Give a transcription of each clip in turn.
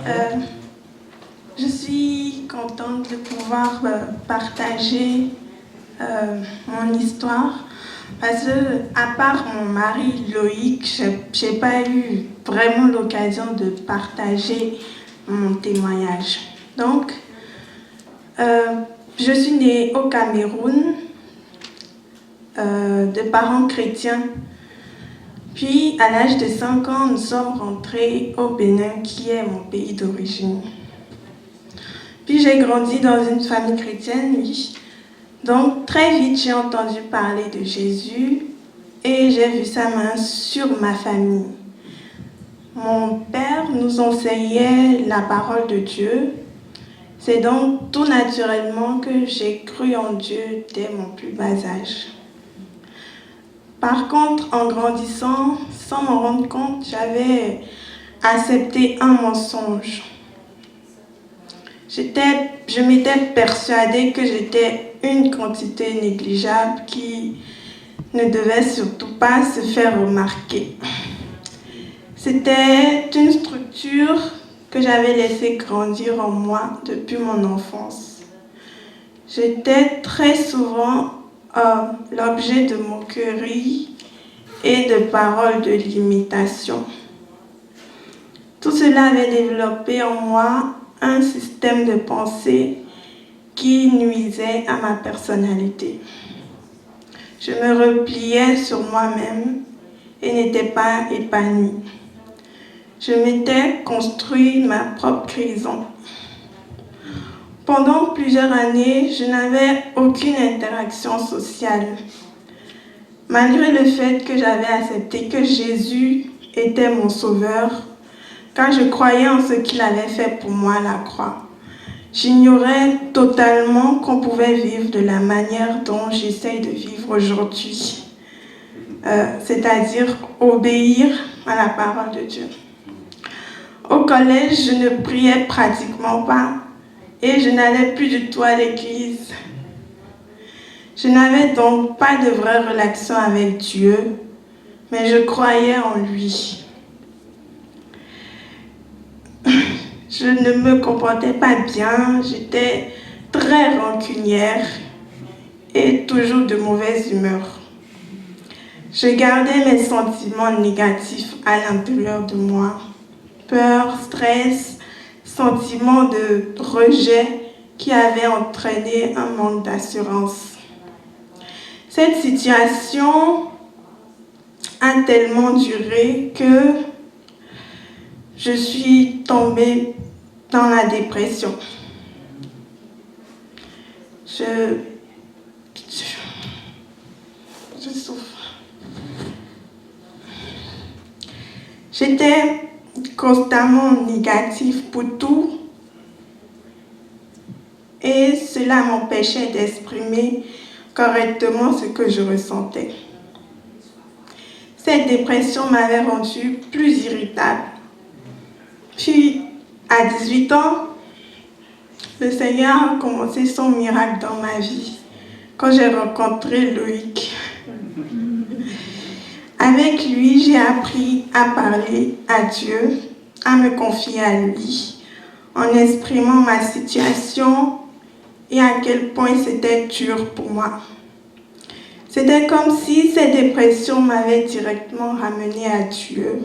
Euh, je suis contente de pouvoir partager mon histoire parce que, à part mon mari Loïc, j'ai pas eu vraiment l'occasion de partager mon témoignage. Donc, je suis née au Cameroun de parents chrétiens. Puis, à l'âge de 5 ans, nous sommes rentrés au Bénin, qui est mon pays d'origine. Puis, j'ai grandi dans une famille chrétienne, oui. Donc, très vite, j'ai entendu parler de Jésus et j'ai vu sa main sur ma famille. Mon père nous enseignait la parole de Dieu. C'est donc tout naturellement que j'ai cru en Dieu dès mon plus bas âge. Par contre, en grandissant, sans m'en rendre compte, j'avais accepté un mensonge. Je m'étais persuadée que j'étais une quantité négligeable qui ne devait surtout pas se faire remarquer. C'était une structure que j'avais laissée grandir en moi depuis mon enfance. J'étais très souvent l'objet de moqueries et de paroles de limitation. Tout cela avait développé en moi un système de pensée qui nuisait à ma personnalité. Je me repliais sur moi-même et n'étais pas épanouie. Je m'étais construit ma propre prison. Pendant plusieurs années, je n'avais aucune interaction sociale. Malgré le fait que j'avais accepté que Jésus était mon sauveur, car je croyais en ce qu'il avait fait pour moi à la croix, j'ignorais totalement qu'on pouvait vivre de la manière dont j'essaye de vivre aujourd'hui, c'est-à-dire obéir à la parole de Dieu. Au collège, je ne priais pratiquement pas et je n'allais plus du tout à l'église. Je n'avais donc pas de vraie relation avec Dieu, mais je croyais en lui. Je ne me comportais pas bien, j'étais très rancunière et toujours de mauvaise humeur. Je gardais mes sentiments négatifs à l'intérieur de moi. Peur, stress, sentiment de rejet qui avait entraîné un manque d'assurance. Cette situation a tellement duré que je suis tombée dans la dépression. Je souffre. J'étais constamment négative pour tout et cela m'empêchait d'exprimer correctement ce que je ressentais. Cette dépression m'avait rendue plus irritable. Puis, à 18 ans, le Seigneur a commencé son miracle dans ma vie quand j'ai rencontré Loïc. Avec lui, j'ai appris à parler à Dieu, à me confier à lui, en exprimant ma situation et à quel point c'était dur pour moi. C'était comme si cette dépression m'avait directement ramenée à Dieu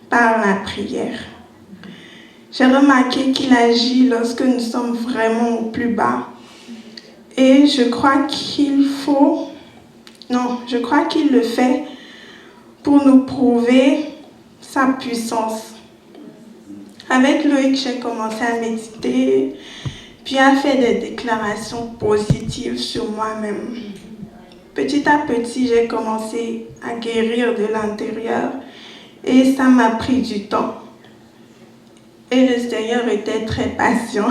par la prière. J'ai remarqué qu'il agit lorsque nous sommes vraiment au plus bas. Et je crois qu'il le fait pour nous prouver sa puissance. Avec Loïc, j'ai commencé à méditer, puis à faire des déclarations positives sur moi-même. Petit à petit, j'ai commencé à guérir de l'intérieur et ça m'a pris du temps. Et le Seigneur était très patient.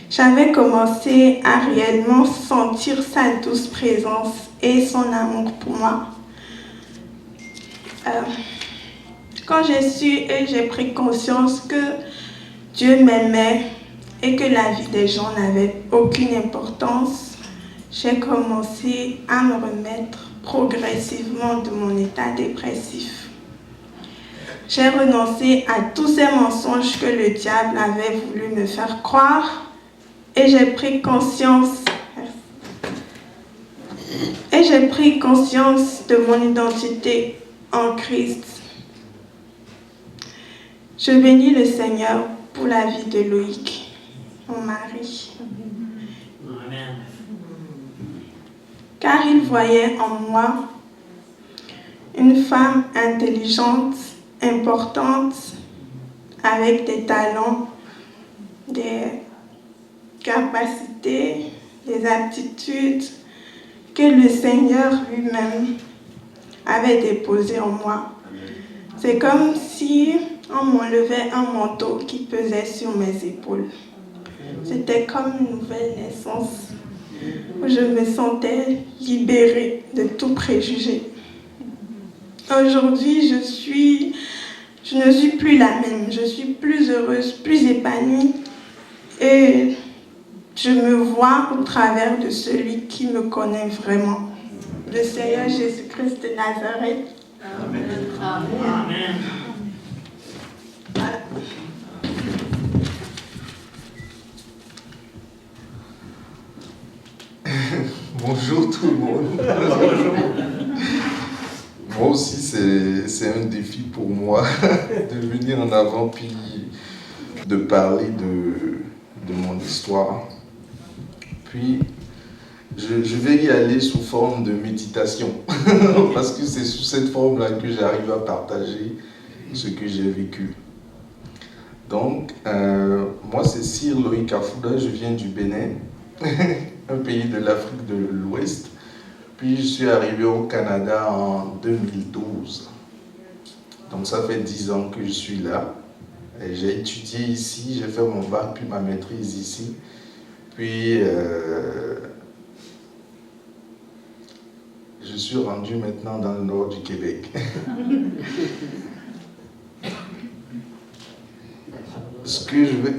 J'avais commencé à réellement sentir sa douce présence et son amour pour moi. Quand j'ai su et j'ai pris conscience que Dieu m'aimait et que la vie des gens n'avait aucune importance, j'ai commencé à me remettre progressivement de mon état dépressif. J'ai renoncé à tous ces mensonges que le diable avait voulu me faire croire et j'ai pris conscience de mon identité en Christ. Je bénis le Seigneur pour la vie de Loïc, mon mari. Amen. Car il voyait en moi une femme intelligente, importante, avec des talents, des capacités, des aptitudes que le Seigneur lui-même avait déposées en moi. C'est comme si on m'enlevait un manteau qui pesait sur mes épaules. C'était comme une nouvelle naissance où je me sentais libérée de tout préjugé. Aujourd'hui, je ne suis plus la même. Je suis plus heureuse, plus épanouie et je me vois au travers de celui qui me connaît vraiment, le Seigneur Jésus-Christ de Nazareth. Amen. Amen. Voilà. Bonjour tout le monde. Moi aussi, c'est un défi pour moi de venir en avant puis de parler de mon histoire. Puis, je vais y aller sous forme de méditation parce que c'est sous cette forme-là que j'arrive à partager ce que j'ai vécu. Donc, moi, c'est Sir Loïc Afouda, je viens du Bénin, un pays de l'Afrique de l'Ouest. Puis je suis arrivé au Canada en 2012. Donc ça fait 10 ans que je suis là. Et j'ai étudié ici, j'ai fait mon bac puis ma maîtrise ici. Puis je suis rendu maintenant dans le nord du Québec. Ce que je vais...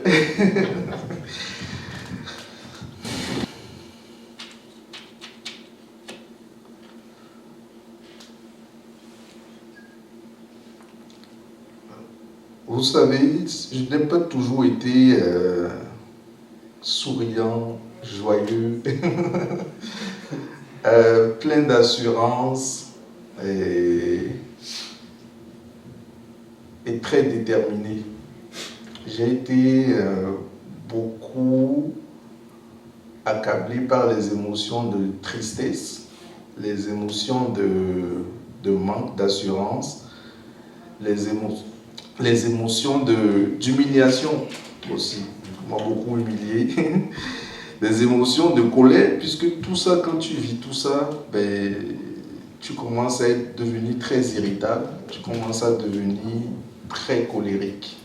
Vous savez, je n'ai pas toujours été souriant, joyeux, plein d'assurance et très déterminé. J'ai été beaucoup accablé par les émotions de tristesse, les émotions de manque d'assurance, les émotions d'humiliation aussi, on m'a beaucoup humilié, des émotions de colère, puisque tout ça, quand tu vis tout ça, ben, tu commences à devenir très irritable, tu commences à devenir très colérique.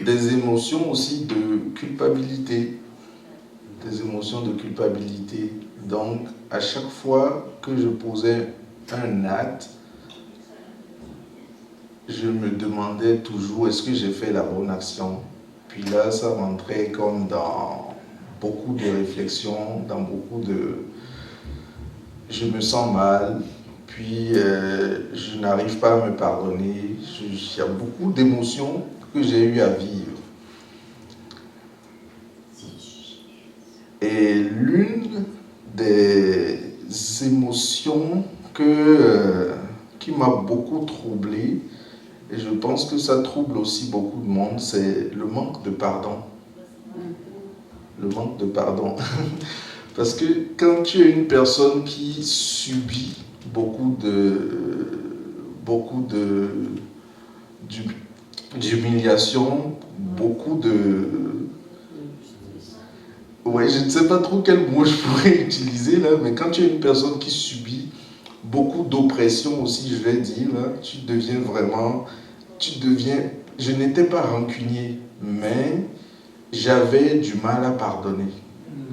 Des émotions aussi de culpabilité, Donc, à chaque fois que je posais un acte, je me demandais toujours, est-ce que j'ai fait la bonne action? Puis là, ça rentrait comme dans beaucoup de réflexions, dans beaucoup de... Je me sens mal, puis je n'arrive pas à me pardonner. Il y a beaucoup d'émotions que j'ai eu à vivre. Et l'une des émotions qui m'a beaucoup troublé, et je pense que ça trouble aussi beaucoup de monde, c'est le manque de pardon. Le manque de pardon. Parce que quand tu es une personne qui subit beaucoup d'humiliation, beaucoup de... Ouais, je ne sais pas trop quel mot je pourrais utiliser là, mais quand tu es une personne qui subit beaucoup d'oppression aussi, je vais dire, là, je n'étais pas rancunier, mais j'avais du mal à pardonner.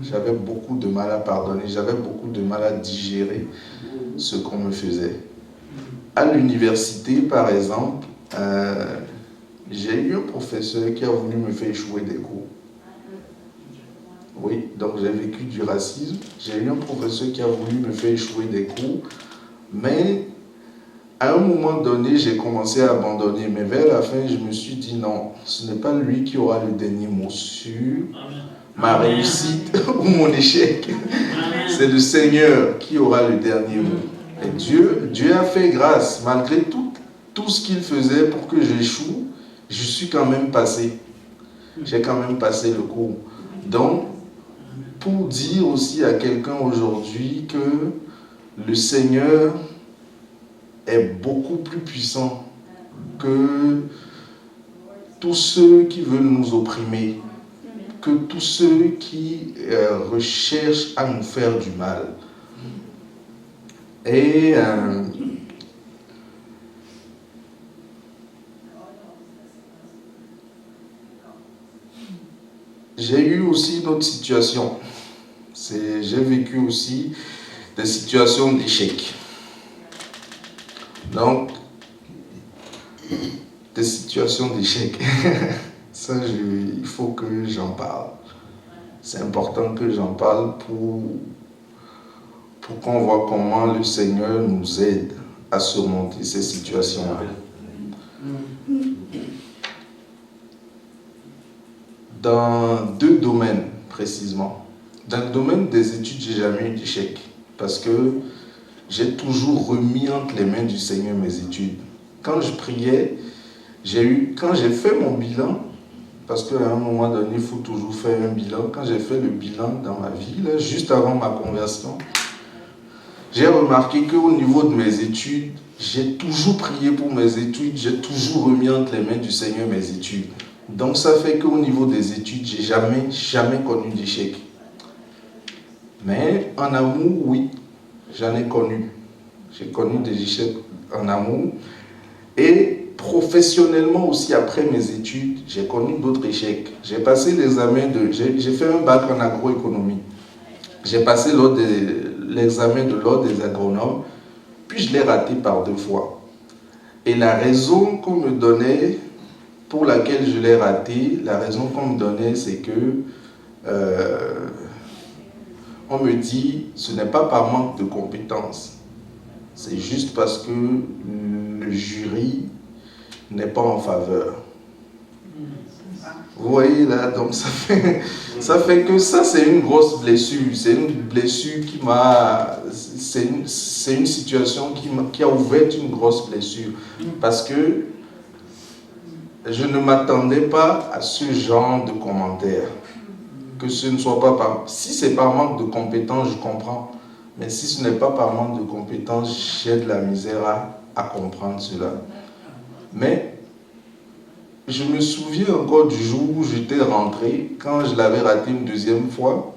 J'avais beaucoup de mal à pardonner, j'avais beaucoup de mal à digérer ce qu'on me faisait. À l'université, par exemple, j'ai eu un professeur qui a voulu me faire échouer des cours. Oui, donc j'ai vécu du racisme. J'ai eu un professeur qui a voulu me faire échouer des cours, mais à un moment donné, j'ai commencé à abandonner, mais vers la fin, je me suis dit non, ce n'est pas lui qui aura le dernier mot sur ma réussite ou mon échec. C'est le Seigneur qui aura le dernier mot. Et Dieu a fait grâce, malgré tout ce qu'il faisait pour que j'échoue, je suis quand même passé. J'ai quand même passé le cours. Donc, pour dire aussi à quelqu'un aujourd'hui que le Seigneur est beaucoup plus puissant que tous ceux qui veulent nous opprimer, que tous ceux qui recherchent à nous faire du mal. Et j'ai eu aussi une autre situation. J'ai vécu aussi des situations d'échec. Donc, des situations d'échec. Ça, il faut que j'en parle. C'est important que j'en parle pour qu'on voit comment le Seigneur nous aide à surmonter ces situations-là. Dans 2 domaines, précisément. Dans le domaine des études, j'ai jamais eu d'échec. Parce que j'ai toujours remis entre les mains du Seigneur mes études. Quand je priais, quand j'ai fait mon bilan, parce qu'à un moment donné, il faut toujours faire un bilan. Quand j'ai fait le bilan dans ma vie, là, juste avant ma conversion, j'ai remarqué qu'au niveau de mes études, j'ai toujours prié pour mes études, j'ai toujours remis entre les mains du Seigneur mes études. Donc ça fait qu'au niveau des études, j'ai jamais connu d'échec. Mais en amour, oui, j'en ai connu. J'ai connu des échecs en amour. Et professionnellement aussi, après mes études, j'ai connu d'autres échecs. J'ai passé l'examen j'ai fait un bac en agroéconomie. J'ai passé l'examen de l'ordre des agronomes, puis je l'ai raté par 2 fois. Et la raison qu'on me donnait, pour laquelle je l'ai raté, la raison qu'on me donnait, c'est que on me dit, ce n'est pas par manque de compétences, c'est juste parce que le jury n'est pas en faveur. Vous voyez là, donc ça fait que ça, c'est une grosse blessure. C'est une blessure qui m'a... C'est une situation qui a ouvert une grosse blessure. Parce que je ne m'attendais pas à ce genre de commentaires. Que ce ne soit pas par... Si c'est par manque de compétences, je comprends. Mais si ce n'est pas par manque de compétences, j'ai de la misère à comprendre cela. Mais je me souviens encore du jour où j'étais rentré, quand je l'avais raté une 2e fois,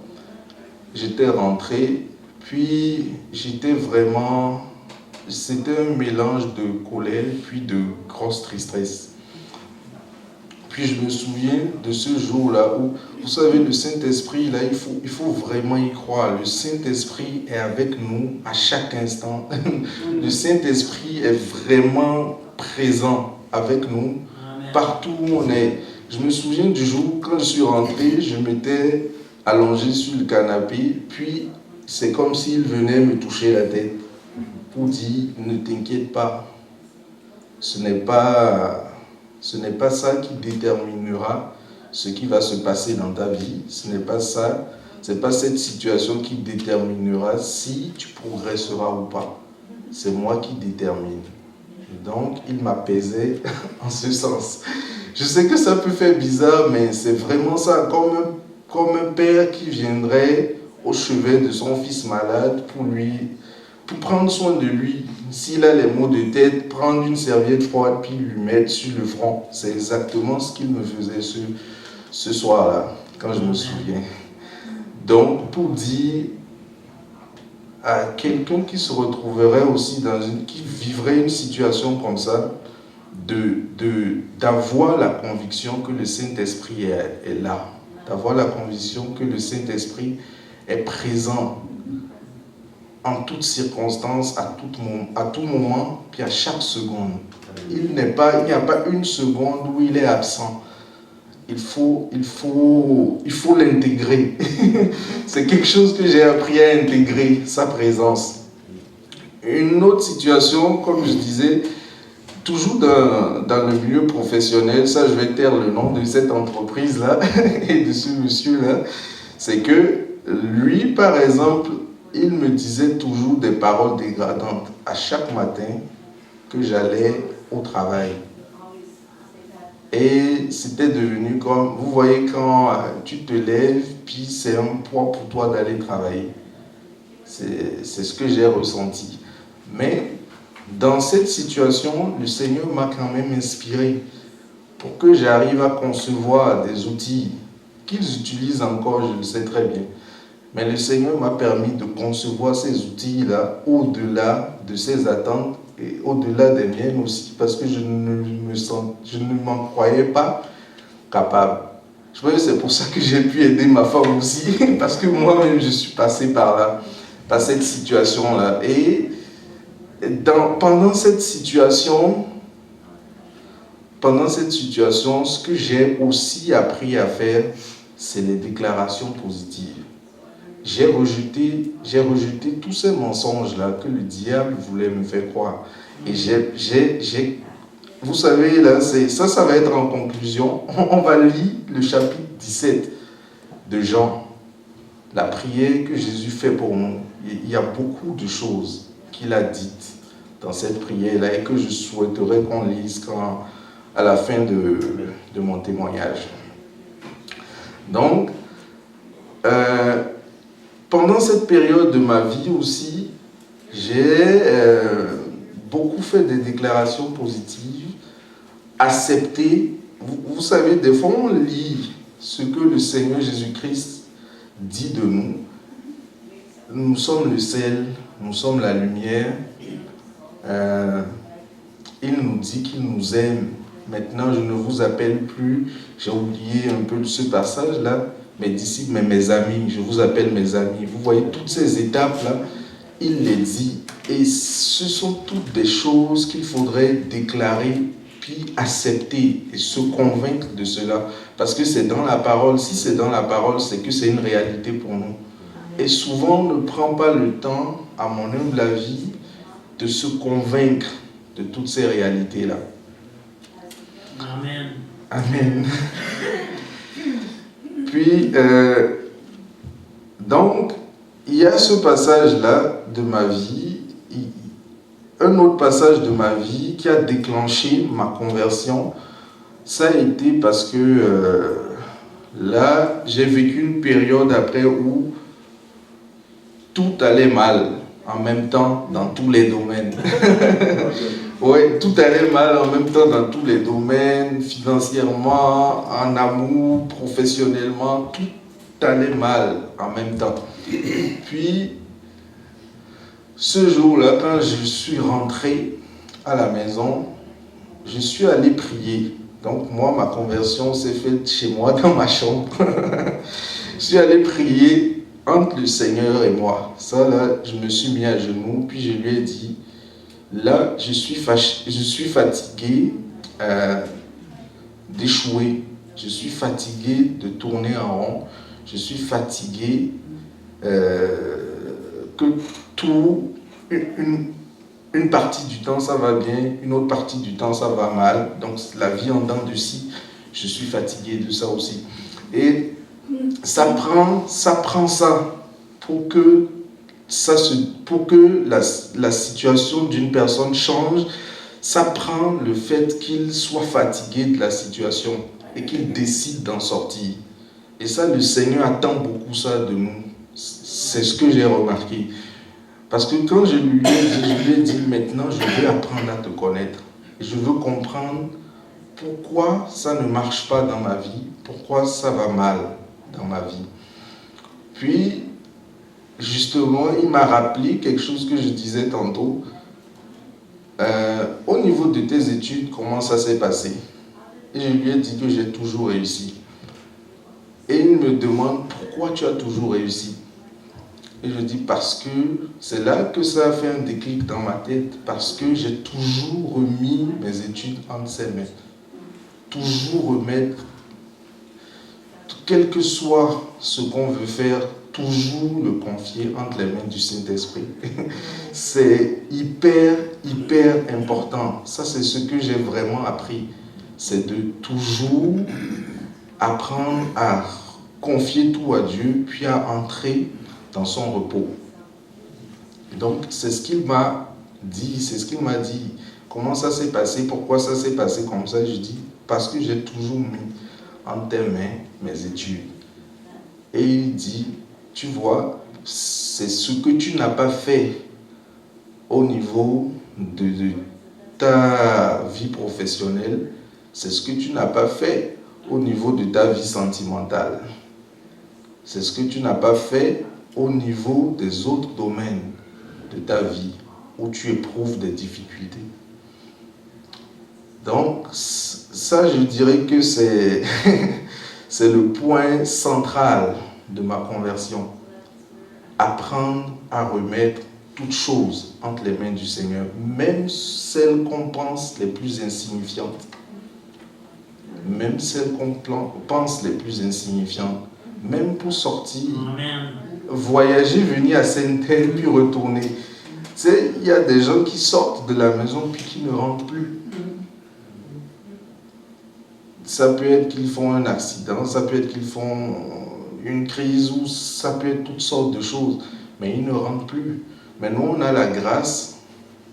j'étais rentré, puis j'étais vraiment... C'était un mélange de colère, puis de grosse tristesse. Puis je me souviens de ce jour-là où, vous savez, le Saint-Esprit, là, il faut vraiment y croire. Le Saint-Esprit est avec nous à chaque instant. Le Saint-Esprit est vraiment présent avec nous partout où on est. Je me souviens du jour, quand je suis rentré, je m'étais allongé sur le canapé, puis c'est comme s'il venait me toucher la tête pour dire, ne t'inquiète pas, ce n'est pas ça qui déterminera ce qui va se passer dans ta vie. Ce n'est pas ça, c'est pas cette situation qui déterminera si tu progresseras ou pas. C'est moi qui détermine. Donc, il m'apaisait en ce sens. Je sais que ça peut faire bizarre, mais c'est vraiment ça, comme un père qui viendrait au chevet de son fils malade pour prendre soin de lui. S'il a les maux de tête, prendre une serviette froide puis lui mettre sur le front. C'est exactement ce qu'il me faisait ce soir-là, quand je me souviens. Donc, pour dire à quelqu'un qui se retrouverait aussi qui vivrait une situation comme ça, d'avoir la conviction que le Saint-Esprit est là, d'avoir la conviction que le Saint-Esprit est présent en toutes circonstances, à tout moment, puis à chaque seconde. Il n'y a pas une seconde où il est absent. Il faut l'intégrer. C'est quelque chose que j'ai appris à intégrer, sa présence. une autre situation, comme je disais, toujours dans le milieu professionnel, ça je vais taire le nom de cette entreprise-là et de ce monsieur-là, c'est que lui, par exemple, il me disait toujours des paroles dégradantes à chaque matin que j'allais au travail. Et c'était devenu comme, vous voyez, quand tu te lèves, puis c'est un poids pour toi d'aller travailler. C'est ce que j'ai ressenti. Mais dans cette situation, le Seigneur m'a quand même inspiré pour que j'arrive à concevoir des outils qu'ils utilisent encore, je le sais très bien. Mais le Seigneur m'a permis de concevoir ces outils-là au-delà de ses attentes et au-delà des miennes aussi, parce que je ne m'en croyais pas capable. Je pense que c'est pour ça que j'ai pu aider ma femme aussi, parce que moi-même je suis passé par là, par cette situation-là. Et pendant cette situation, ce que j'ai aussi appris à faire, c'est les déclarations positives. J'ai rejeté tous ces mensonges-là que le diable voulait me faire croire. Et vous savez, là, ça va être en conclusion. On va lire le chapitre 17 de Jean, la prière que Jésus fait pour nous. Il y a beaucoup de choses qu'il a dites dans cette prière-là et que je souhaiterais qu'on lise à la fin de mon témoignage. Donc, pendant cette période de ma vie aussi, j'ai beaucoup fait des déclarations positives, accepté. Vous savez, des fois on lit ce que le Seigneur Jésus-Christ dit de nous. Nous sommes le sel, nous sommes la lumière. Il nous dit qu'il nous aime. Maintenant, je ne vous appelle plus, j'ai oublié un peu ce passage-là, mes disciples, mais mes amis, je vous appelle mes amis. Vous voyez, toutes ces étapes-là, il les dit. Et ce sont toutes des choses qu'il faudrait déclarer, puis accepter et se convaincre de cela. Parce que c'est dans la parole. Si c'est dans la parole, c'est que c'est une réalité pour nous. Et souvent, on ne prend pas le temps, à mon humble avis, de se convaincre de toutes ces réalités-là. Amen. Amen. Puis, donc, il y a ce passage-là de ma vie, un autre passage de ma vie qui a déclenché ma conversion, ça a été parce que là, j'ai vécu une période après où tout allait mal en même temps dans tous les domaines. Oui, tout allait mal en même temps dans tous les domaines, financièrement, en amour, professionnellement, tout allait mal en même temps. Puis, ce jour-là, quand je suis rentré à la maison, je suis allé prier. Donc moi, ma conversion s'est faite chez moi, dans ma chambre. Je suis allé prier entre le Seigneur et moi. Ça, là, je me suis mis à genoux, puis je lui ai dit, là, je suis fatigué d'échouer. Je suis fatigué de tourner en rond. Je suis fatigué que une partie du temps, ça va bien, une autre partie du temps, ça va mal. Donc, la vie en dents de scie, je suis fatigué de ça aussi. Et ça prend ça pour que la situation d'une personne change. Ça prend le fait qu'il soit fatigué de la situation et qu'il décide d'en sortir. Et ça, le Seigneur attend beaucoup ça de nous. C'est ce que j'ai remarqué. Parce que quand je lui ai dit, maintenant, je veux apprendre à te connaître. Je veux comprendre pourquoi ça ne marche pas dans ma vie, pourquoi ça va mal dans ma vie. Puis, justement, il m'a rappelé quelque chose que je disais tantôt. Au niveau de tes études, comment ça s'est passé? Et je lui ai dit que j'ai toujours réussi. Et il me demande pourquoi tu as toujours réussi. Et je dis parce que c'est là que ça a fait un déclic dans ma tête, parce que j'ai toujours remis mes études entre ses mains. Toujours remettre, quel que soit ce qu'on veut faire, toujours le confier entre les mains du Saint-Esprit. C'est hyper important. Ça, c'est ce que j'ai vraiment appris. C'est de toujours apprendre à confier tout à Dieu, puis à entrer dans son repos. Donc, c'est ce qu'il m'a dit, c'est ce qu'il m'a dit. Comment ça s'est passé, pourquoi ça s'est passé comme ça? Je dis, parce que j'ai toujours mis entre tes mains mes études. Et il dit, tu vois, c'est ce que tu n'as pas fait au niveau de ta vie professionnelle, c'est ce que tu n'as pas fait au niveau de ta vie sentimentale. C'est ce que tu n'as pas fait au niveau des autres domaines de ta vie où tu éprouves des difficultés. Donc, ça, je dirais que c'est c'est le point central de ma conversion. Apprendre à remettre toutes choses entre les mains du Seigneur, même celles qu'on pense les plus insignifiantes. Même celles qu'on pense les plus insignifiantes. Même pour sortir, voyager, venir à Sainte-Thèle, puis retourner. Tu sais, il y a des gens qui sortent de la maison puis qui ne rentrent plus. Ça peut être qu'ils font un accident, ça peut être qu'ils font une crise, ou ça peut être toutes sortes de choses, mais ils ne rentrent plus. Mais nous, on a la grâce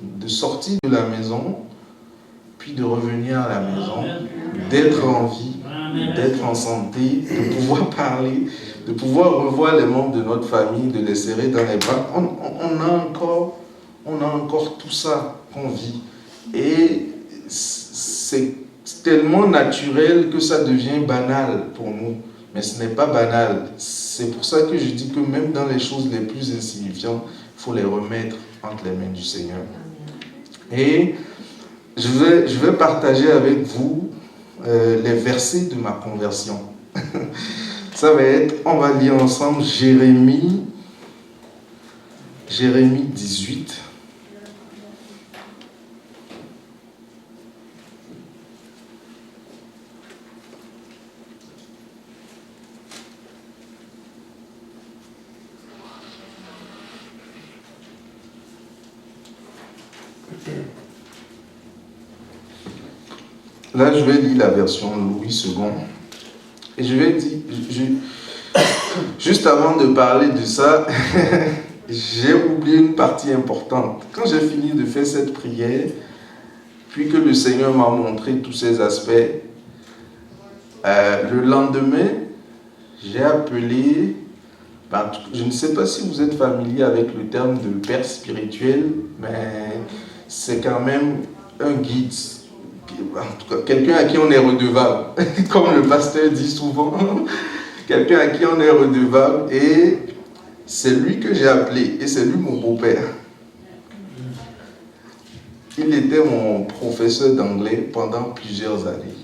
de sortir de la maison, puis de revenir à la maison, d'être en vie, d'être en santé, de pouvoir parler, de pouvoir revoir les membres de notre famille, de les serrer dans les bras. On a encore tout ça qu'on vit. Et c'est tellement naturel que ça devient banal pour nous. Mais ce n'est pas banal. C'est pour ça que je dis que même dans les choses les plus insignifiantes, il faut les remettre entre les mains du Seigneur. Et je vais partager avec vous les versets de ma conversion. Ça va être, on va lire ensemble Jérémie 18. Là, je vais lire la version Louis II. Et je vais dire, juste avant de parler de ça, j'ai oublié une partie importante. Quand j'ai fini de faire cette prière, puis que le Seigneur m'a montré tous ces aspects, le lendemain, j'ai appelé, je ne sais pas si vous êtes familier avec le terme de père spirituel, mais c'est quand même un guide. En tout cas, quelqu'un à qui on est redevable, comme le pasteur dit souvent, quelqu'un à qui on est redevable, et c'est lui que j'ai appelé, et c'est lui mon beau-père. Il était mon professeur d'anglais pendant plusieurs années,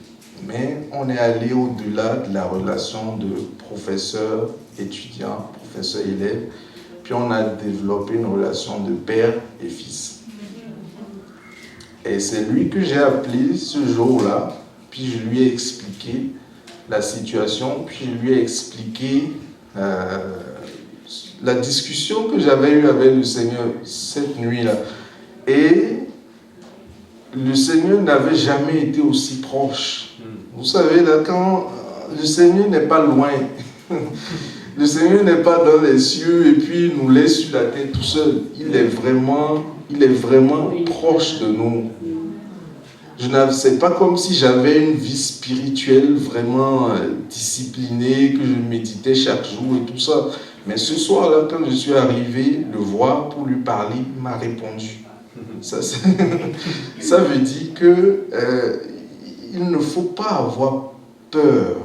mais on est allé au-delà de la relation de professeur-étudiant, professeur-élève, puis on a développé une relation de père et fils. Et c'est lui que j'ai appelé ce jour-là, puis je lui ai expliqué la situation, puis je lui ai expliqué la discussion que j'avais eue avec le Seigneur cette nuit-là. Et le Seigneur n'avait jamais été aussi proche. Vous savez, là, quand le Seigneur n'est pas loin, le Seigneur n'est pas dans les cieux et puis il nous laisse sur la terre tout seul. Il est vraiment proche de nous. C'est pas comme si j'avais une vie spirituelle vraiment disciplinée, que je méditais chaque jour et tout ça. Mais ce soir-là, quand je suis arrivé le voir pour lui parler, il m'a répondu. Ça veut dire que il ne faut pas avoir peur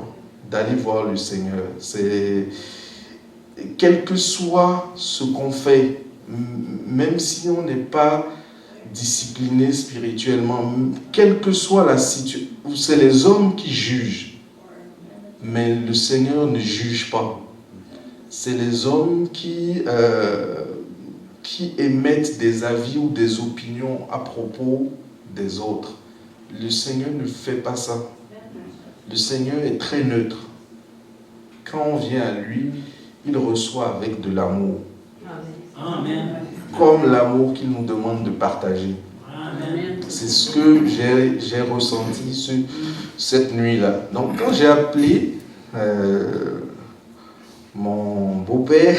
d'aller voir le Seigneur. Quel que soit ce qu'on fait, même si on n'est pas discipliné spirituellement, quelle que soit la situation, c'est les hommes qui jugent, mais le Seigneur ne juge pas. C'est les hommes qui émettent des avis ou des opinions à propos des autres. Le Seigneur ne fait pas ça. Le Seigneur est très neutre. Quand on vient à lui, il reçoit avec de l'amour. Amen. Comme l'amour qu'il nous demande de partager. Amen. C'est ce que j'ai ressenti cette nuit-là. Donc quand j'ai appelé mon beau-père,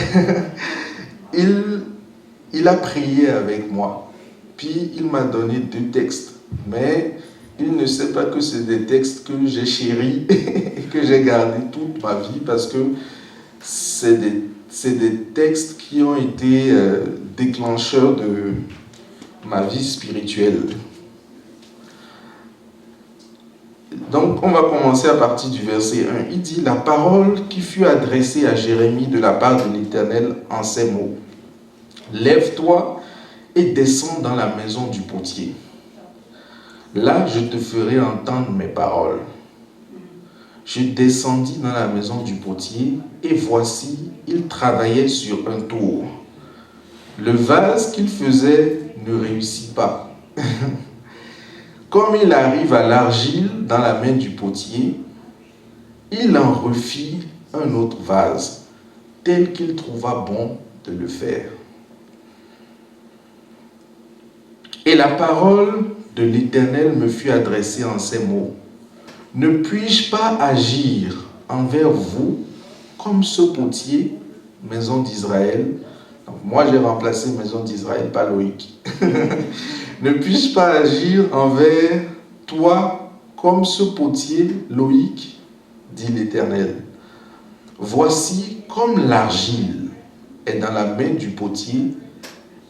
il a prié avec moi. Puis il m'a donné 2 textes. Mais il ne sait pas que c'est des textes que j'ai chéris et que j'ai gardés toute ma vie parce que c'est des textes qui ont été déclencheurs de ma vie spirituelle. Donc, on va commencer à partir du verset 1. Il dit, la parole qui fut adressée à Jérémie de la part de l'Éternel en ces mots. Lève-toi et descends dans la maison du potier. Là, je te ferai entendre mes paroles. Je descendis dans la maison du potier et voici, il travaillait sur un tour. Le vase qu'il faisait ne réussit pas. Comme il arrive à l'argile dans la main du potier, il en refit un autre vase, tel qu'il trouva bon de le faire. Et la parole de l'Éternel me fut adressée en ces mots. Ne puis-je pas agir envers vous comme ce potier, maison d'Israël? Donc moi j'ai remplacé maison d'Israël par Loïc. Ne puis-je pas agir envers toi comme ce potier, Loïc, dit l'Éternel. Voici comme l'argile est dans la main du potier,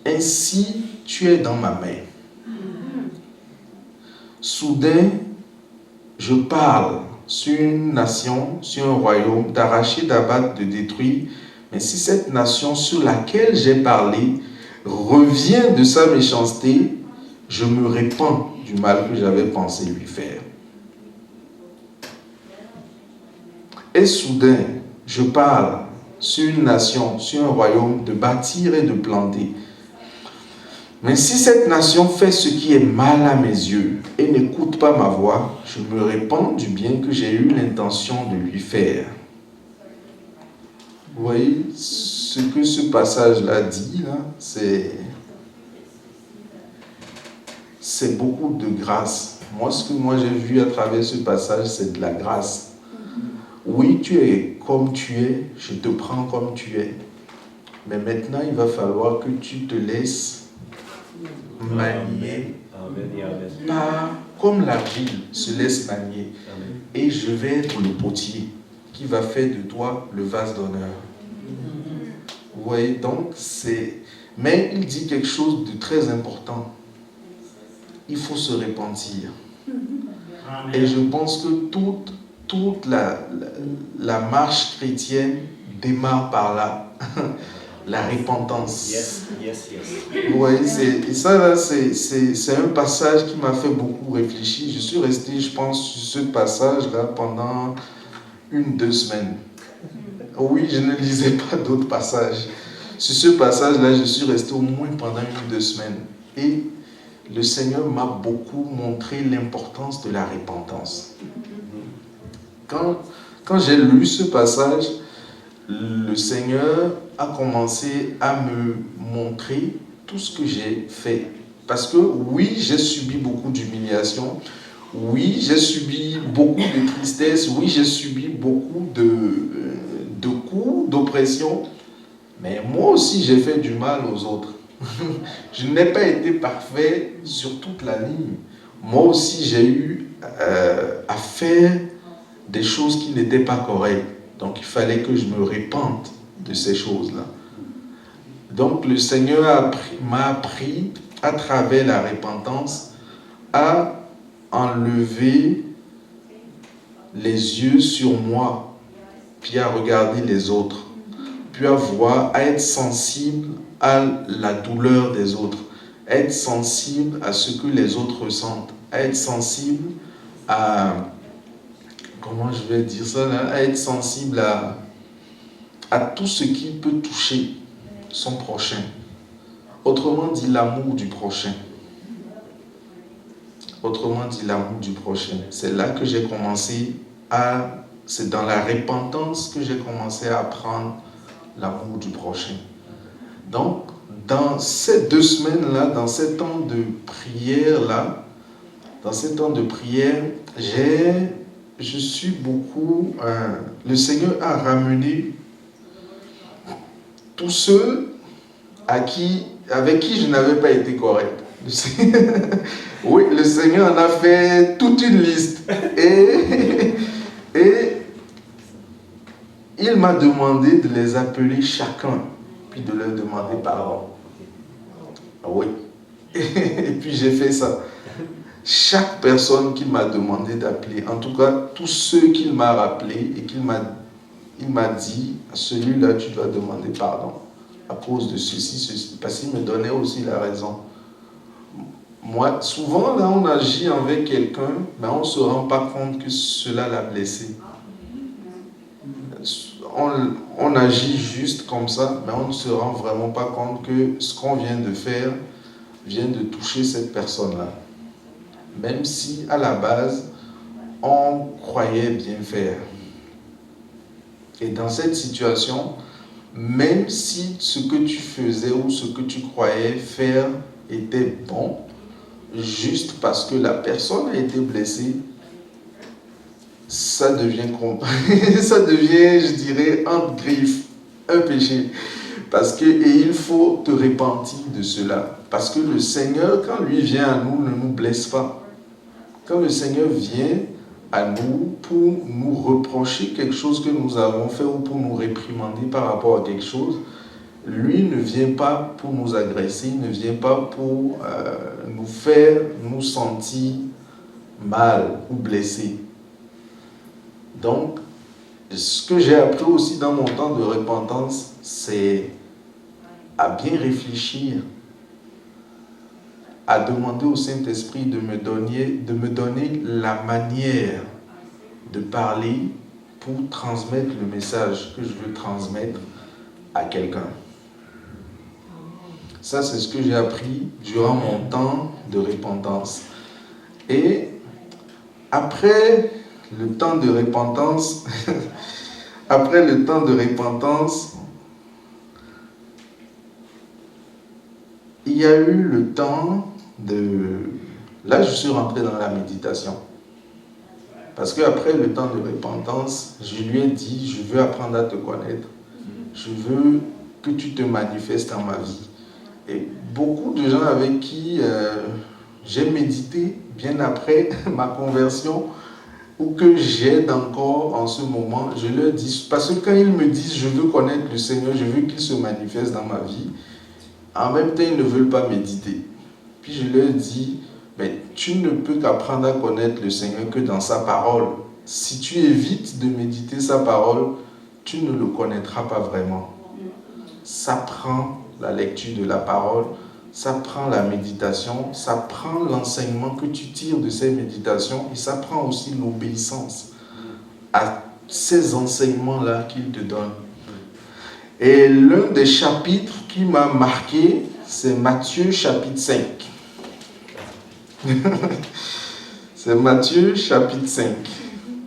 ainsi tu es dans ma main. Soudain, je parle sur une nation, sur un royaume, d'arracher, d'abattre, de détruire. Mais si cette nation sur laquelle j'ai parlé revient de sa méchanceté, je me répands du mal que j'avais pensé lui faire. Et soudain, je parle sur une nation, sur un royaume, de bâtir et de planter. Mais si cette nation fait ce qui est mal à mes yeux et n'écoute pas ma voix, je me répands du bien que j'ai eu l'intention de lui faire. Vous voyez, ce que ce passage-là dit, là, c'est beaucoup de grâce. Moi, ce que j'ai vu à travers ce passage, c'est de la grâce. Oui, tu es comme tu es, je te prends comme tu es. Mais maintenant, il va falloir que tu te laisses manier, pas comme l'argile se laisse manier. Et je vais être le potier qui va faire de toi le vase d'honneur. Vous voyez, donc c'est... Mais il dit quelque chose de très important. Il faut se repentir. Et je pense que toute la marche chrétienne démarre par là. La repentance. Yes. Vous voyez, ça là, c'est un passage qui m'a fait beaucoup réfléchir. Je suis resté, je pense, sur ce passage-là pendant 1-2 semaines. Oui, je ne lisais pas d'autres passages. Sur ce passage-là, je suis resté au moins pendant 1-2 semaines. Et le Seigneur m'a beaucoup montré l'importance de la repentance. Quand j'ai lu ce passage, le Seigneur a commencé à me montrer tout ce que j'ai fait. Parce que oui, j'ai subi beaucoup d'humiliation. Oui, j'ai subi beaucoup de tristesse. Oui, j'ai subi beaucoup de coups, d'oppression. Mais moi aussi, j'ai fait du mal aux autres. Je n'ai pas été parfait sur toute la ligne. Moi aussi, j'ai eu à faire des choses qui n'étaient pas correctes. Donc, il fallait que je me répente de ces choses-là. Donc, le Seigneur m'a appris, à travers la repentance, à enlever les yeux sur moi, puis à regarder les autres, puis à être sensible à la douleur des autres, à être sensible à ce que les autres ressentent, à être sensible à... Comment je vais dire ça là? À être sensible à tout ce qui peut toucher son prochain. Autrement dit, l'amour du prochain. Autrement dit, l'amour du prochain. C'est là que j'ai commencé c'est dans la repentance que j'ai commencé à apprendre l'amour du prochain. Donc, dans ces 2 semaines-là, dans ces temps de prière-là, je suis beaucoup... le Seigneur a ramené tous ceux avec qui je n'avais pas été correct. Oui, le Seigneur en a fait toute une liste. Et il m'a demandé de les appeler chacun, puis de leur demander pardon. Oui. Et puis j'ai fait ça. Chaque personne qu'il m'a demandé d'appeler, en tout cas tous ceux qu'il m'a rappelés et il m'a dit, à celui-là tu dois demander pardon à cause de ceci, parce qu'il me donnait aussi la raison. Moi, souvent là on agit avec quelqu'un, mais on ne se rend pas compte que cela l'a blessé. On agit juste comme ça, mais on ne se rend vraiment pas compte que ce qu'on vient de faire vient de toucher cette personne-là. Même si, à la base, on croyait bien faire. Et dans cette situation, même si ce que tu faisais ou ce que tu croyais faire était bon, juste parce que la personne a été blessée, ça devient, je dirais, entre griffes, un péché. Et il faut te repentir de cela. Parce que le Seigneur, quand lui vient à nous, ne nous blesse pas. Quand le Seigneur vient à nous pour nous reprocher quelque chose que nous avons fait ou pour nous réprimander par rapport à quelque chose, lui ne vient pas pour nous agresser, il ne vient pas pour nous faire nous sentir mal ou blessés. Donc, ce que j'ai appris aussi dans mon temps de repentance, c'est à bien réfléchir, à demander au Saint-Esprit de me donner la manière de parler pour transmettre le message que je veux transmettre à quelqu'un. Ça, c'est ce que j'ai appris durant mon temps de repentance. Et après le temps de repentance, il y a eu le temps de... Là, je suis rentré dans la méditation. Parce qu'après le temps de repentance, je lui ai dit, je veux apprendre à te connaître. Je veux que tu te manifestes dans ma vie. Et beaucoup de gens avec qui j'ai médité bien après ma conversion, ou que j'aide encore en ce moment, je leur dis, parce que quand ils me disent, je veux connaître le Seigneur, je veux qu'il se manifeste dans ma vie, en même temps, ils ne veulent pas méditer. Puis je leur dis, mais tu ne peux qu'apprendre à connaître le Seigneur que dans sa parole. Si tu évites de méditer sa parole, tu ne le connaîtras pas vraiment. Ça prend la lecture de la parole, ça prend la méditation, ça prend l'enseignement que tu tires de ces méditations et ça prend aussi l'obéissance à ces enseignements-là qu'il te donne. Et l'un des chapitres qui m'a marqué, c'est Matthieu chapitre 5. C'est Matthieu chapitre 5.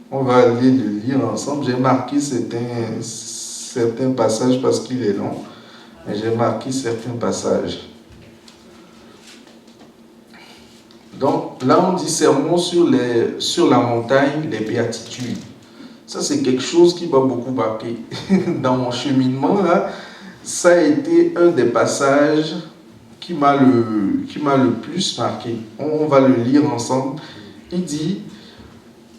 On va aller le lire ensemble. J'ai marqué certains passages parce qu'il est long, mais j'ai marqué certains passages. Donc là, on dit sermon sur la montagne, les béatitudes. Ça, c'est quelque chose qui m'a beaucoup marqué. Dans mon cheminement, là, ça a été un des passages qui m'a le plus marqué. On va le lire ensemble. Il dit,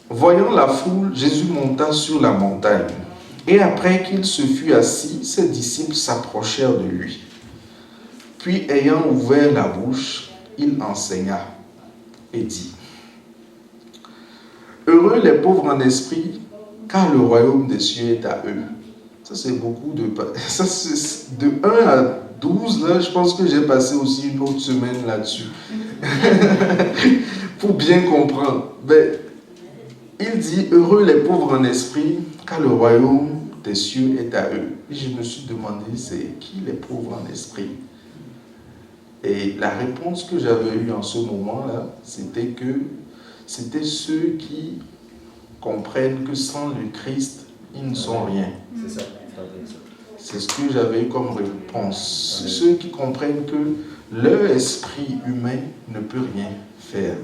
voyant la foule, Jésus monta sur la montagne. Et après qu'il se fut assis, ses disciples s'approchèrent de lui. Puis, ayant ouvert la bouche, il enseigna et dit, heureux les pauvres en esprit, car le royaume des cieux est à eux. Ça, c'est beaucoup de... Ça, c'est de 1 à 12, là, je pense que j'ai passé aussi une autre semaine là-dessus. Pour bien comprendre. Mais, il dit, heureux les pauvres en esprit, car le royaume des cieux est à eux. Et je me suis demandé, c'est qui les pauvres en esprit? Et la réponse que j'avais eue en ce moment-là, c'était ceux qui comprennent que sans le Christ, ils ne sont rien. C'est ça. C'est ce que j'avais eu comme réponse. Ceux qui comprennent que leur esprit humain ne peut rien faire.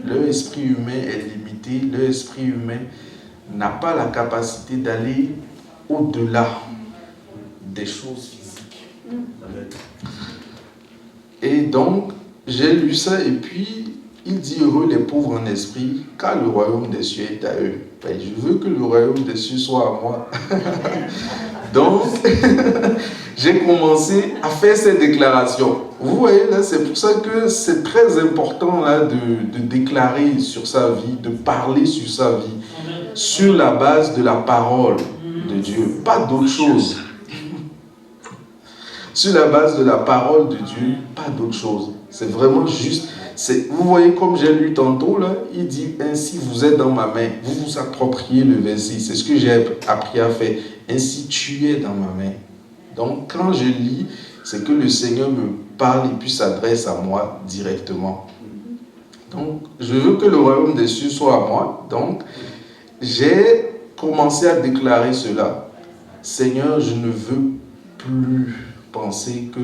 Leur esprit humain est limité, leur esprit humain n'a pas la capacité d'aller au-delà des choses physiques. Et donc, j'ai lu ça et puis il dit heureux les pauvres en esprit, car le royaume des cieux est à eux. Ben, je veux que le royaume des cieux soit à moi. Donc, j'ai commencé à faire cette déclaration. Vous voyez, là, c'est pour ça que c'est très important là, de déclarer sur sa vie, de parler sur sa vie, sur la base de la parole de Dieu, pas d'autre chose. Sur la base de la parole de Dieu, pas d'autre chose. C'est vraiment juste. Vous voyez, comme j'ai lu tantôt, là, il dit ainsi vous êtes dans ma main, vous vous appropriez le verset. C'est ce que j'ai appris à faire. Ainsi tu es dans ma main. Donc quand je lis, c'est que le Seigneur me parle et puis s'adresse à moi directement. Donc je veux que le royaume des cieux soit à moi. Donc j'ai commencé à déclarer cela. Seigneur, je ne veux plus penser que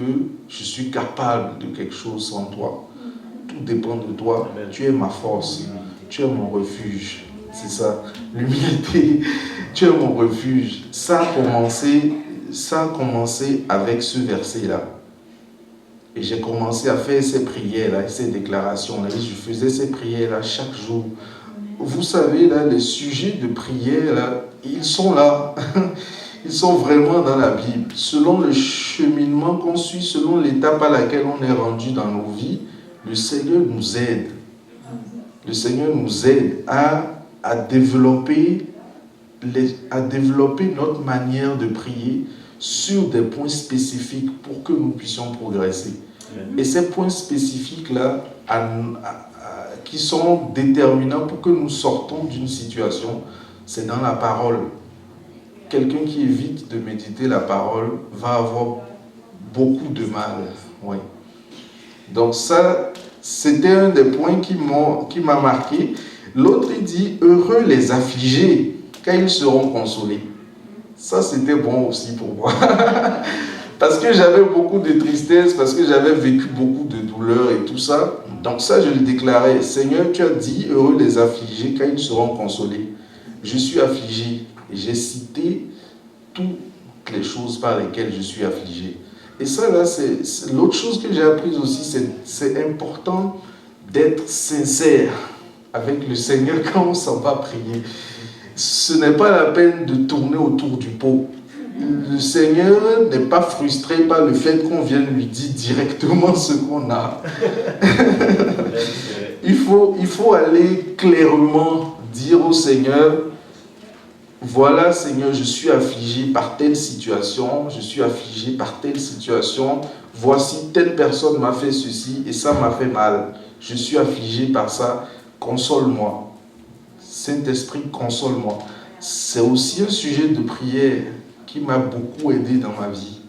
je suis capable de quelque chose sans toi. Tout dépend de toi. Tu es ma force. Tu es mon refuge. C'est ça, l'humilité. Tu es mon refuge. Ça a commencé avec ce verset-là. Et j'ai commencé à faire ces prières-là, ces déclarations-là. Je faisais ces prières-là chaque jour. Vous savez, là, les sujets de prière, là, ils sont là. Ils sont vraiment dans la Bible. Selon le cheminement qu'on suit, selon l'étape à laquelle on est rendu dans nos vies, le Seigneur nous aide. Le Seigneur nous aide à développer notre manière de prier sur des points spécifiques pour que nous puissions progresser. Et ces points spécifiques-là, qui sont déterminants pour que nous sortons d'une situation, c'est dans la parole. Quelqu'un qui évite de méditer la parole va avoir beaucoup de mal. Oui. Donc ça, c'était un des points qui m'a marqué. L'autre, il dit, heureux les affligés, car ils seront consolés. Ça, c'était bon aussi pour moi. Parce que j'avais beaucoup de tristesse, parce que j'avais vécu beaucoup de douleur et tout ça. Donc ça, je le déclarais. Seigneur, tu as dit, heureux les affligés, car ils seront consolés. Je suis affligé. Et j'ai cité toutes les choses par lesquelles je suis affligé. Et ça, là, c'est l'autre chose que j'ai apprise aussi, c'est important d'être sincère avec le Seigneur quand on s'en va prier. Ce n'est pas la peine de tourner autour du pot. Le Seigneur n'est pas frustré par le fait qu'on vienne lui dire directement ce qu'on a. Il faut aller clairement dire au Seigneur, voilà Seigneur, je suis affligé par telle situation, je suis affligé par telle situation, voici telle personne m'a fait ceci et ça m'a fait mal. Je suis affligé par ça, console-moi. Saint-Esprit, console-moi. C'est aussi un sujet de prière qui m'a beaucoup aidé dans ma vie.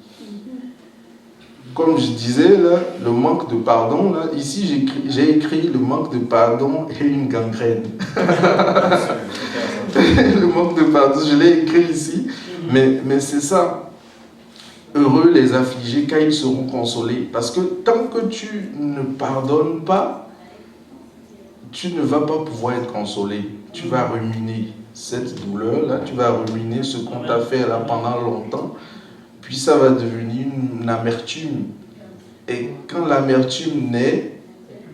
Comme je disais, là, le manque de pardon, là, ici j'ai écrit le manque de pardon et une gangrène. Le manque de pardon, je l'ai écrit ici, mais c'est ça. Heureux les affligés car ils seront consolés. Parce que tant que tu ne pardonnes pas, tu ne vas pas pouvoir être consolé. Tu vas ruminer cette douleur-là, tu vas ruminer ce qu'on t'a fait là pendant longtemps, puis ça va devenir une amertume. Et quand l'amertume naît,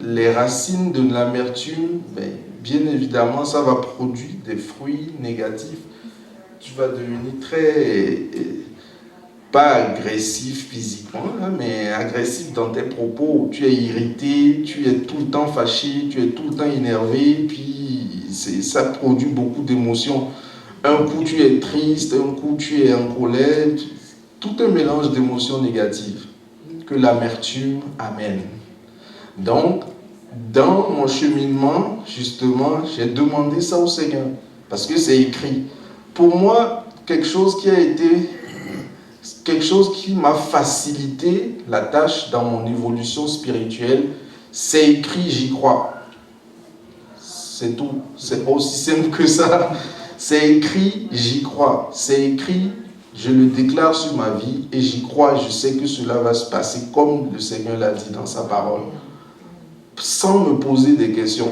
les racines de l'amertume, bien évidemment, ça va produire des fruits négatifs. Tu vas devenir très, pas agressif physiquement, mais agressif dans tes propos. Tu es irrité, tu es tout le temps fâché, tu es tout le temps énervé, puis ça produit beaucoup d'émotions. Un coup, tu es triste, un coup, tu es en colère. Tout un mélange d'émotions négatives que l'amertume amène. Donc, dans mon cheminement, justement, j'ai demandé ça au Seigneur. Parce que c'est écrit. Pour moi, quelque chose qui m'a facilité la tâche dans mon évolution spirituelle, c'est écrit, j'y crois. C'est tout. C'est pas aussi simple que ça. C'est écrit, j'y crois. C'est écrit, Je le déclare sur ma vie et j'y crois, je sais que cela va se passer comme le Seigneur l'a dit dans sa parole, sans me poser des questions.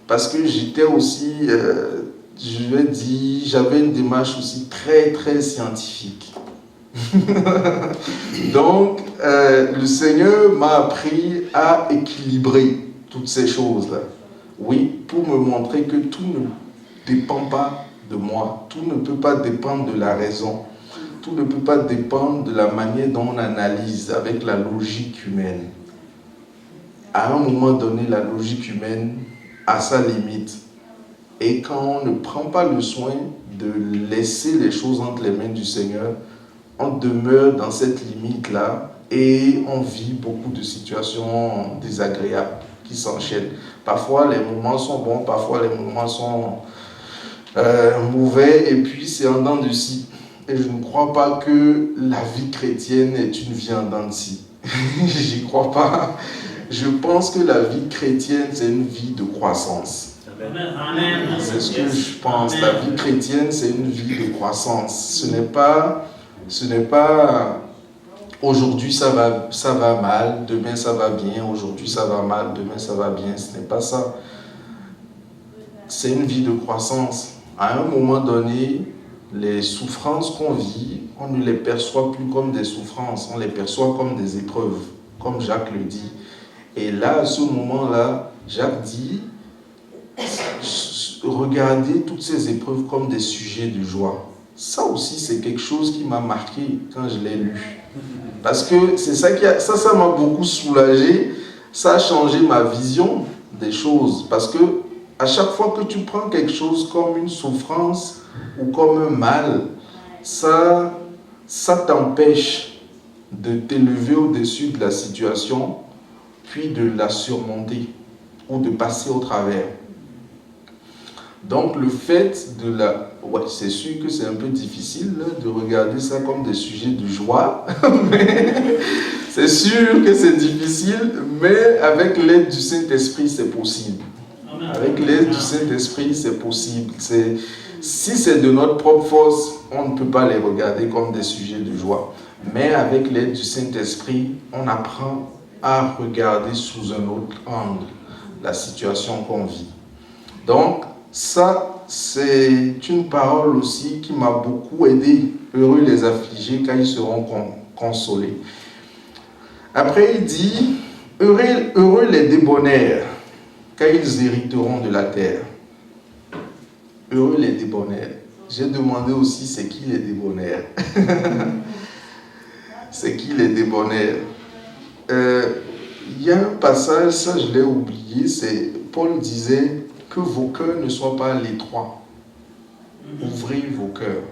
Parce que j'étais aussi, je vais dire, j'avais une démarche aussi très, très scientifique. Donc, le Seigneur m'a appris à équilibrer toutes ces choses-là. Oui, pour me montrer que tout ne dépend pas de moi, tout ne peut pas dépendre de la raison, tout ne peut pas dépendre de la manière dont on analyse avec la logique humaine. À un moment donné, la logique humaine a sa limite. Et quand on ne prend pas le soin de laisser les choses entre les mains du Seigneur, on demeure dans cette limite-là et on vit beaucoup de situations désagréables qui s'enchaînent. Parfois, les moments sont bons, parfois, les moments sont mauvais, et puis c'est en dents de scie. Et je ne crois pas que la vie chrétienne est une vie en dents de scie. J'y crois pas. Je pense que la vie chrétienne, c'est une vie de croissance. Amen. C'est ce que je pense. La vie chrétienne, c'est une vie de croissance. Ce n'est pas aujourd'hui ça va mal, demain ça va bien, aujourd'hui ça va mal, demain ça va bien. Ce n'est pas ça. C'est une vie de croissance. À un moment donné, les souffrances qu'on vit, on ne les perçoit plus comme des souffrances, on les perçoit comme des épreuves, comme Jacques le dit. Et là, à ce moment-là, Jacques dit, regardez toutes ces épreuves comme des sujets de joie. Ça aussi, c'est quelque chose qui m'a marqué quand je l'ai lu. Parce que c'est ça ça m'a beaucoup soulagé. Ça a changé ma vision des choses. Parce que à chaque fois que tu prends quelque chose comme une souffrance ou comme un mal, ça t'empêche de t'élever au-dessus de la situation, puis de la surmonter ou de passer au travers. Donc le fait de la... Ouais, c'est sûr que c'est un peu difficile là, de regarder ça comme des sujets de joie, mais c'est sûr que c'est difficile, mais avec l'aide du Saint-Esprit, c'est possible. Avec l'aide du Saint-Esprit, c'est possible. Si c'est de notre propre force, on ne peut pas les regarder comme des sujets de joie. Mais avec l'aide du Saint-Esprit, on apprend à regarder sous un autre angle la situation qu'on vit. Donc, ça, c'est une parole aussi qui m'a beaucoup aidé. Heureux les affligés, car ils seront consolés. Après, il dit, heureux les débonnaires, car ils hériteront de la terre. Heureux les débonnaires. J'ai demandé aussi, c'est qui les débonnaires? C'est qui les débonnaires? Il y a un passage, ça je l'ai oublié, c'est Paul disait que vos cœurs ne soient pas à l'étroit. Ouvrez vos cœurs.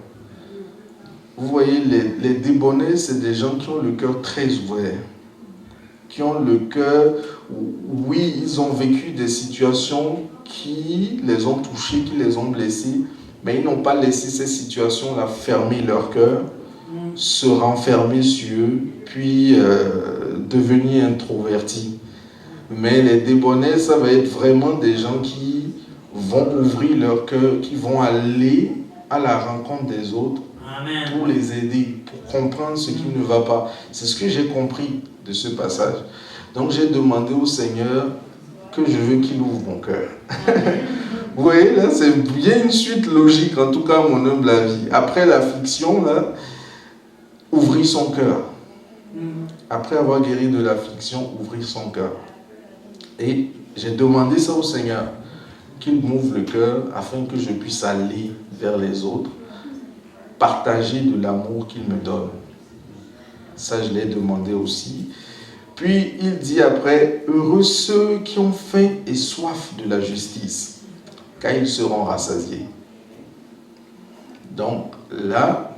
Vous voyez, les débonnaires, c'est des gens qui ont le cœur très ouvert. Qui ont le cœur, oui, ils ont vécu des situations qui les ont touchés, qui les ont blessés, mais ils n'ont pas laissé ces situations-là fermer leur cœur, se renfermer sur eux, puis devenir introvertis. Mais les débonnaires, ça va être vraiment des gens qui vont ouvrir leur cœur, qui vont aller à la rencontre des autres. Amen. Pour les aider, pour comprendre ce qui ne va pas. C'est ce que j'ai compris de ce passage. Donc j'ai demandé au Seigneur que je veux qu'il ouvre mon cœur. Vous voyez, là, c'est bien une suite logique, en tout cas à mon humble avis. Après l'affliction, là, ouvrir son cœur. Après avoir guéri de l'affliction, ouvrir son cœur. Et j'ai demandé ça au Seigneur, qu'il m'ouvre le cœur afin que je puisse aller vers les autres, partager de l'amour qu'il me donne. Ça, je l'ai demandé aussi. Puis, il dit après, heureux ceux qui ont faim et soif de la justice, car ils seront rassasiés. Donc, là,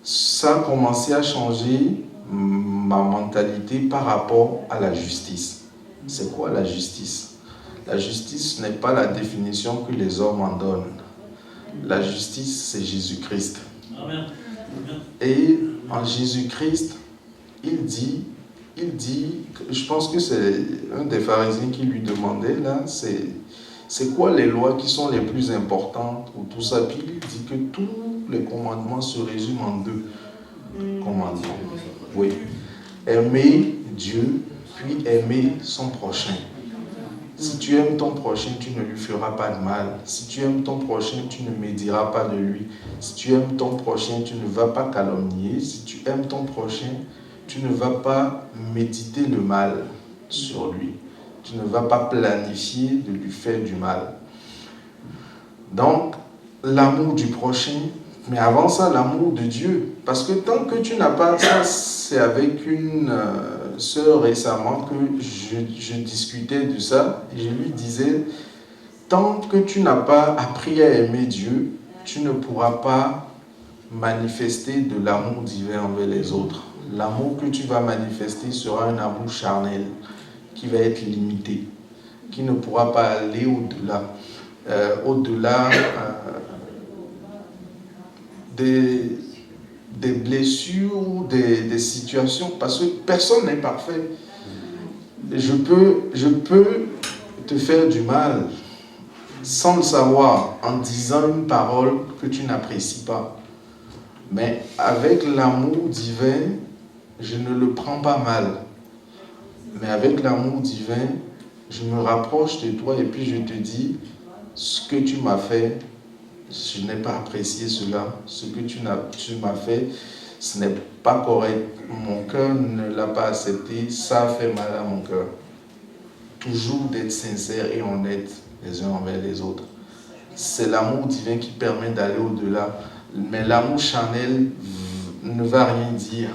ça a commencé à changer ma mentalité par rapport à la justice. C'est quoi la justice? La justice, ce n'est pas la définition que les hommes en donnent. La justice, c'est Jésus-Christ. Amen. Et en Jésus-Christ, il dit, je pense que c'est un des pharisiens qui lui demandait, là, c'est quoi les lois qui sont les plus importantes ou tout ça. Puis il dit que tous les commandements se résument en deux. commandement. Oui. Aimer Dieu, puis aimer son prochain. Si tu aimes ton prochain, tu ne lui feras pas de mal. Si tu aimes ton prochain, tu ne médiras pas de lui. Si tu aimes ton prochain, tu ne vas pas calomnier. Si tu aimes ton prochain, tu ne vas pas méditer le mal sur lui. Tu ne vas pas planifier de lui faire du mal. Donc, l'amour du prochain, mais avant ça, l'amour de Dieu. Parce que tant que tu n'as pas ça, c'est avec une sœur récemment que je discutais de ça, et je lui disais, tant que tu n'as pas appris à aimer Dieu, tu ne pourras pas manifester de l'amour divin envers les autres. L'amour que tu vas manifester sera un amour charnel, qui va être limité, qui ne pourra pas aller au-delà des blessures ou des situations, parce que personne n'est parfait. Je peux te faire du mal sans le savoir, en disant une parole que tu n'apprécies pas. Mais avec l'amour divin, je ne le prends pas mal. Mais avec l'amour divin, je me rapproche de toi et puis je te dis, ce que tu m'as fait, je n'ai pas apprécié cela. Ce que tu m'as fait, ce n'est pas correct. Mon cœur ne l'a pas accepté, ça a fait mal à mon cœur. Toujours d'être sincère et honnête les uns envers les autres. C'est l'amour divin qui permet d'aller au-delà. Mais l'amour charnel ne va rien dire,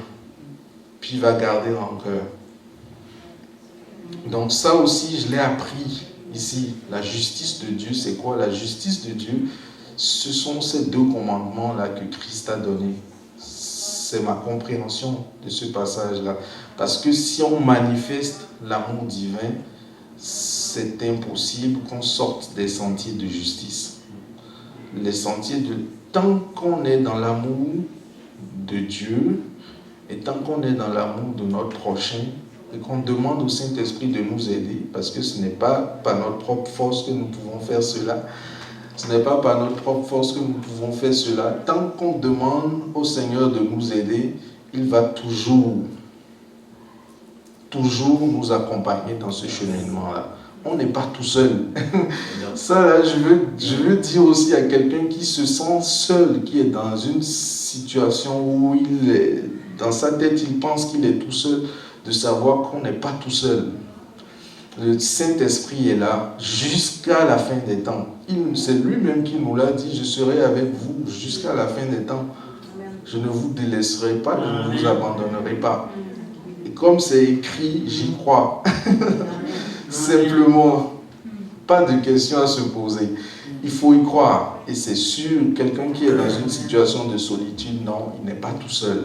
puis va garder rancœur. Donc ça aussi, je l'ai appris ici. La justice de Dieu, c'est quoi? La justice de Dieu, ce sont ces deux commandements-là que Christ a donnés. C'est ma compréhension de ce passage-là. Parce que si on manifeste l'amour divin, c'est impossible qu'on sorte des sentiers de justice. Les sentiers de... Tant qu'on est dans l'amour de Dieu, et tant qu'on est dans l'amour de notre prochain, et qu'on demande au Saint-Esprit de nous aider, parce que ce n'est pas par notre propre force que nous pouvons faire cela. Ce n'est pas par notre propre force que nous pouvons faire cela. Tant qu'on demande au Seigneur de nous aider, il va toujours nous accompagner dans ce cheminement-là. On n'est pas tout seul. Ça, là, je veux dire aussi à quelqu'un qui se sent seul, qui est dans une situation où dans sa tête, il pense qu'il est tout seul, de savoir qu'on n'est pas tout seul. Le Saint-Esprit est là jusqu'à la fin des temps. C'est lui-même qui nous l'a dit, je serai avec vous jusqu'à la fin des temps. Je ne vous délaisserai pas, je ne vous abandonnerai pas. Et comme c'est écrit, j'y crois. Simplement, pas de questions à se poser. Il faut y croire. Et c'est sûr, quelqu'un qui est dans une situation de solitude, non, il n'est pas tout seul.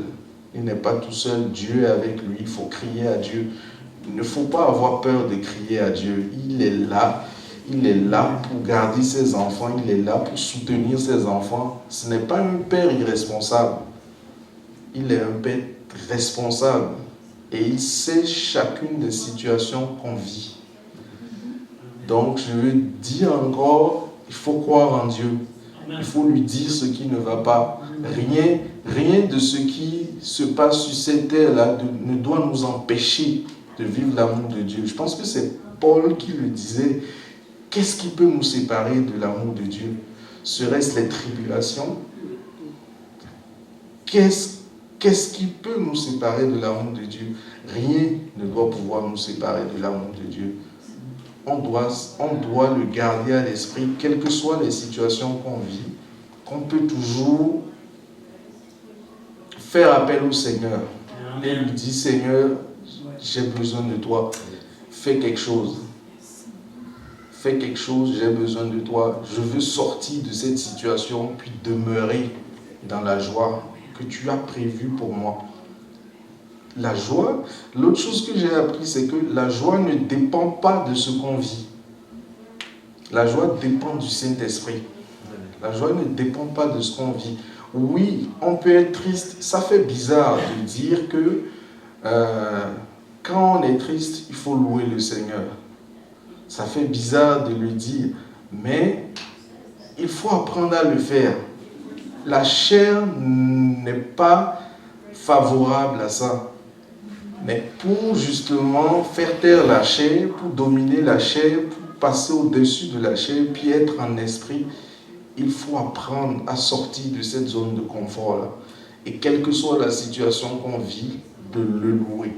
Il n'est pas tout seul. Dieu est avec lui. Il faut crier à Dieu. Il ne faut pas avoir peur de crier à Dieu. Il est là. Il est là pour garder ses enfants. Il est là pour soutenir ses enfants. Ce n'est pas un père irresponsable. Il est un père responsable. Et il sait chacune des situations qu'on vit. Donc, je veux dire encore, il faut croire en Dieu. Il faut lui dire ce qui ne va pas. Rien de ce qui se passe sur cette terre-là ne doit nous empêcher de vivre l'amour de Dieu. Je pense que c'est Paul qui le disait. Qu'est-ce qui peut nous séparer de l'amour de Dieu? Serait-ce les tribulations? Qu'est-ce qui peut nous séparer de l'amour de Dieu? Rien ne doit pouvoir nous séparer de l'amour de Dieu. On doit le garder à l'esprit, quelles que soient les situations qu'on vit, qu'on peut toujours faire appel au Seigneur. Et lui dire, Seigneur, j'ai besoin de toi. Fais quelque chose. Fais quelque chose, j'ai besoin de toi. Je veux sortir de cette situation, puis demeurer dans la joie que tu as prévue pour moi. La joie, l'autre chose que j'ai appris, c'est que la joie ne dépend pas de ce qu'on vit. La joie dépend du Saint-Esprit. La joie ne dépend pas de ce qu'on vit. Oui, on peut être triste. Ça fait bizarre de dire que quand on est triste, il faut louer le Seigneur. Ça fait bizarre de le dire, mais il faut apprendre à le faire. La chair n'est pas favorable à ça. Mais pour justement faire taire la chair, pour dominer la chair, pour passer au-dessus de la chair, puis être en esprit, il faut apprendre à sortir de cette zone de confort-là. Et quelle que soit la situation qu'on vit, de le louer.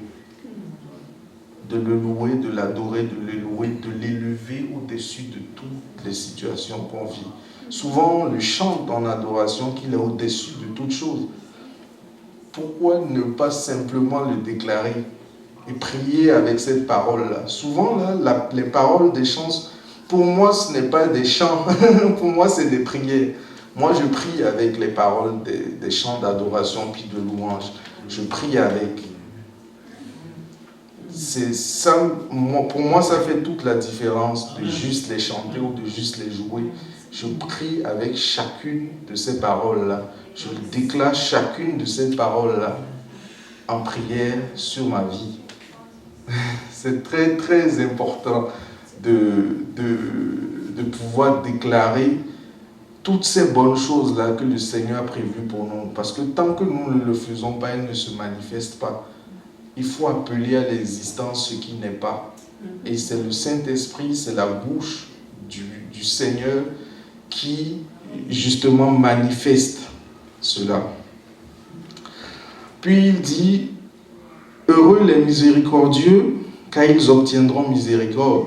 De le louer, de l'adorer, de le louer, de l'élever au-dessus de toutes les situations qu'on vit. Souvent, on le chante en adoration qu'il est au-dessus de toutes choses. Pourquoi ne pas simplement le déclarer et prier avec cette parole-là? Souvent, là, les paroles des chants, pour moi, ce n'est pas des chants. Pour moi, c'est des prières. Moi, je prie avec les paroles des chants d'adoration puis de louange. Je prie avec. C'est ça, pour moi, ça fait toute la différence de juste les chanter ou de juste les jouer. Je prie avec chacune de ces paroles-là. Je déclare chacune de ces paroles-là en prière sur ma vie. C'est très, très important de pouvoir déclarer toutes ces bonnes choses-là que le Seigneur a prévues pour nous. Parce que tant que nous ne le faisons pas, elles ne se manifestent pas. Il faut appeler à l'existence ce qui n'est pas. Et c'est le Saint-Esprit, c'est la bouche du Seigneur qui, justement, manifeste cela. Puis il dit, heureux les miséricordieux, car ils obtiendront miséricorde.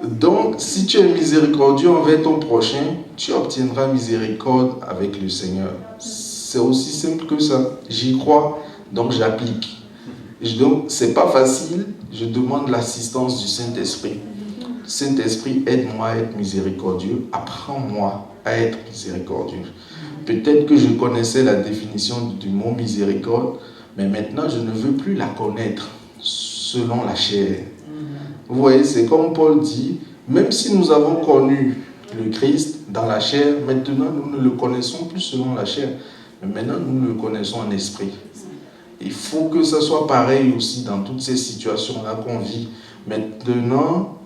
Donc, si tu es miséricordieux envers ton prochain, tu obtiendras miséricorde avec le Seigneur. C'est aussi simple que ça. J'y crois, donc j'applique. Donc, c'est pas facile, je demande l'assistance du Saint-Esprit. Saint-Esprit, aide-moi à être miséricordieux, apprends-moi à être miséricordieux. Peut-être que je connaissais la définition du mot miséricorde, mais maintenant je ne veux plus la connaître selon la chair. Vous voyez, c'est comme Paul dit, même si nous avons connu le Christ dans la chair, maintenant nous ne le connaissons plus selon la chair, mais maintenant nous le connaissons en esprit. Il faut que ça soit pareil aussi dans toutes ces situations-là qu'on vit. Maintenant,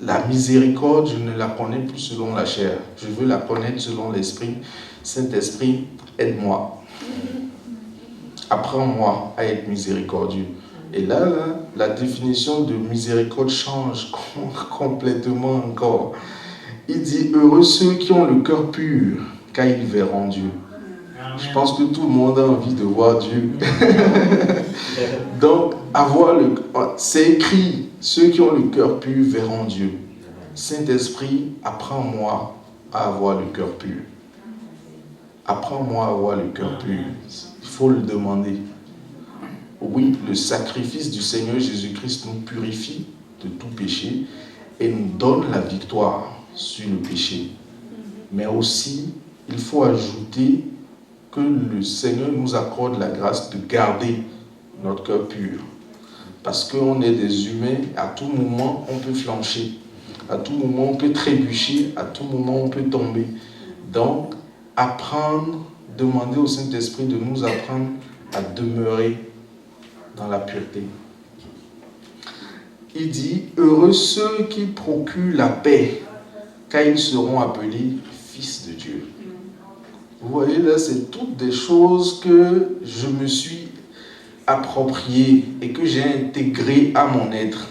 la miséricorde, je ne la connais plus selon la chair. Je veux la connaître selon l'esprit. Saint-Esprit, aide-moi. Apprends-moi à être miséricordieux. Et là, la définition de miséricorde change complètement encore. Il dit, heureux ceux qui ont le cœur pur, car ils verront Dieu. Je pense que tout le monde a envie de voir Dieu. Donc, c'est écrit, ceux qui ont le cœur pur verront Dieu. Saint-Esprit, apprends-moi à avoir le cœur pur. Apprends-moi à avoir le cœur pur. Il faut le demander. Oui, le sacrifice du Seigneur Jésus-Christ nous purifie de tout péché et nous donne la victoire sur le péché. Mais aussi, il faut ajouter que le Seigneur nous accorde la grâce de garder notre cœur pur. Parce qu'on est des humains, à tout moment on peut flancher, à tout moment on peut trébucher, à tout moment on peut tomber. Donc, demander au Saint-Esprit de nous apprendre à demeurer dans la pureté. Il dit, heureux ceux qui procurent la paix, car ils seront appelés fils de Dieu. Vous voyez, là, c'est toutes des choses que je me suis appropriées et que j'ai intégrées à mon être.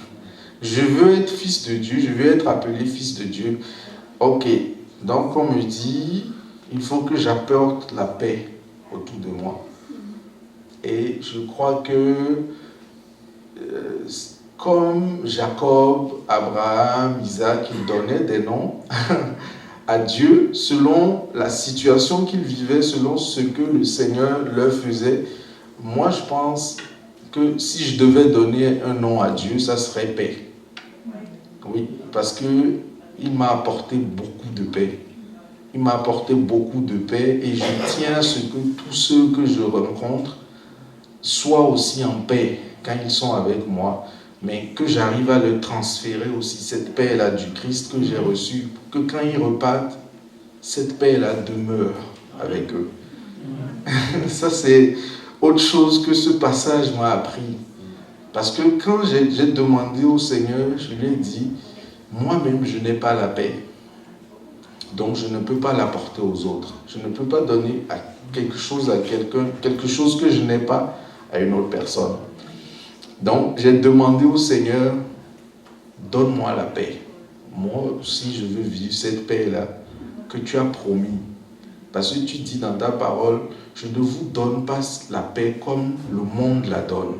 Je veux être fils de Dieu, je veux être appelé fils de Dieu. Ok, donc on me dit, il faut que j'apporte la paix autour de moi. Et je crois que, comme Jacob, Abraham, Isaac, ils donnaient des noms à Dieu selon la situation qu'ils vivaient, selon ce que le Seigneur leur faisait. Moi, je pense que si je devais donner un nom à Dieu, ça serait paix. Oui, parce qu'il m'a apporté beaucoup de paix. Il m'a apporté beaucoup de paix et je tiens à ce que tous ceux que je rencontre soient aussi en paix quand ils sont avec moi, mais que j'arrive à leur transférer aussi cette paix-là du Christ que j'ai reçue, que quand ils repartent, cette paix-là demeure avec eux. Ça, c'est autre chose que ce passage m'a appris. Parce que quand j'ai demandé au Seigneur, je lui ai dit, moi-même, je n'ai pas la paix. Donc je ne peux pas l'apporter aux autres. Je ne peux pas donner quelque chose à quelqu'un, quelque chose que je n'ai pas à une autre personne. Donc j'ai demandé au Seigneur, donne-moi la paix. Moi aussi je veux vivre cette paix-là que tu as promis. Parce que tu dis dans ta parole, je ne vous donne pas la paix comme le monde la donne.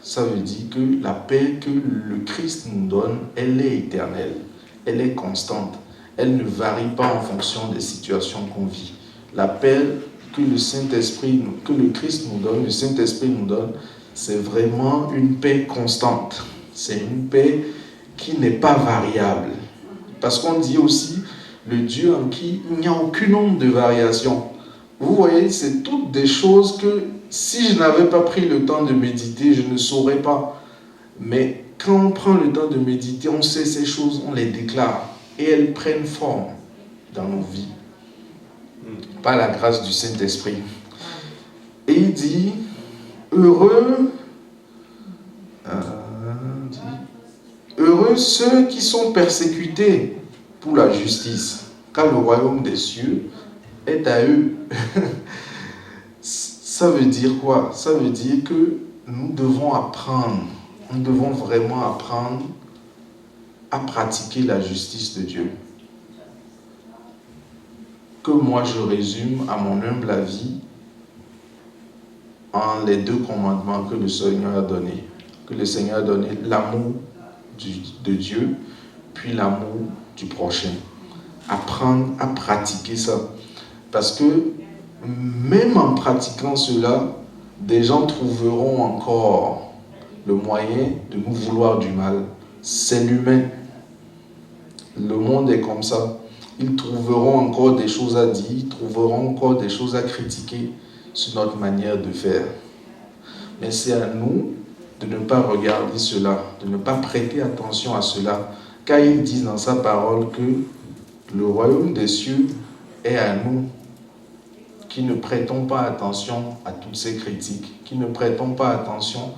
Ça veut dire que la paix que le Christ nous donne, elle est éternelle, elle est constante, elle ne varie pas en fonction des situations qu'on vit. La paix que le Saint-Esprit, que le Christ nous donne, le Saint-Esprit nous donne, c'est vraiment une paix constante. C'est une paix qui n'est pas variable. Parce qu'on dit aussi, le Dieu en qui il n'y a aucune onde de variation. Vous voyez, c'est toutes des choses que si je n'avais pas pris le temps de méditer, je ne saurais pas. Mais quand on prend le temps de méditer, on sait ces choses, on les déclare. Et elles prennent forme dans nos vies. Par la grâce du Saint-Esprit. Et il dit, heureux ceux qui sont persécutés pour la justice, car le royaume des cieux est à eux. Ça veut dire quoi? Ça veut dire que nous devons apprendre, nous devons vraiment apprendre à pratiquer la justice de Dieu. Que moi je résume à mon humble avis en les 2 commandements que le Seigneur a donnés. Que le Seigneur a donné l'amour de Dieu, puis l'amour du prochain. Apprendre à pratiquer ça. Parce que même en pratiquant cela, des gens trouveront encore le moyen de nous vouloir du mal. C'est l'humain. Le monde est comme ça. Ils trouveront encore des choses à dire, ils trouveront encore des choses à critiquer sur notre manière de faire. Mais c'est à nous de ne pas regarder cela, de ne pas prêter attention à cela, car il dit dans sa parole que le royaume des cieux est à nous, qui ne prêtons pas attention à toutes ces critiques, qui ne prêtons pas attention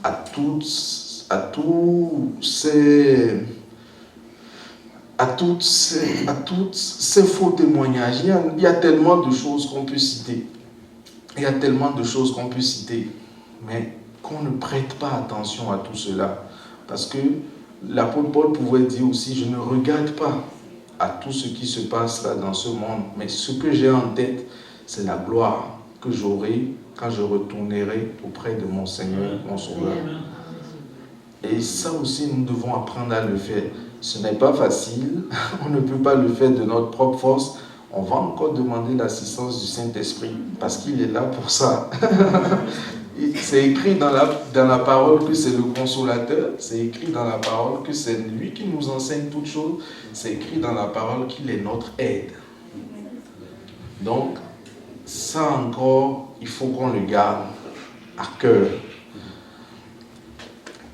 à tous ces faux témoignages. Il y a tellement de choses qu'on peut citer. Il y a tellement de choses qu'on peut citer. Mais qu'on ne prête pas attention à tout cela. Parce que l'apôtre Paul pouvait dire aussi, je ne regarde pas à tout ce qui se passe là dans ce monde. Mais ce que j'ai en tête, c'est la gloire que j'aurai quand je retournerai auprès de mon Seigneur, mon Sauveur. Et ça aussi, nous devons apprendre à le faire. Ce n'est pas facile, on ne peut pas le faire de notre propre force. On va encore demander l'assistance du Saint-Esprit, parce qu'il est là pour ça. C'est écrit dans la parole que c'est le consolateur, c'est écrit dans la parole que c'est lui qui nous enseigne toutes choses, c'est écrit dans la parole qu'il est notre aide. Donc, ça encore, il faut qu'on le garde à cœur.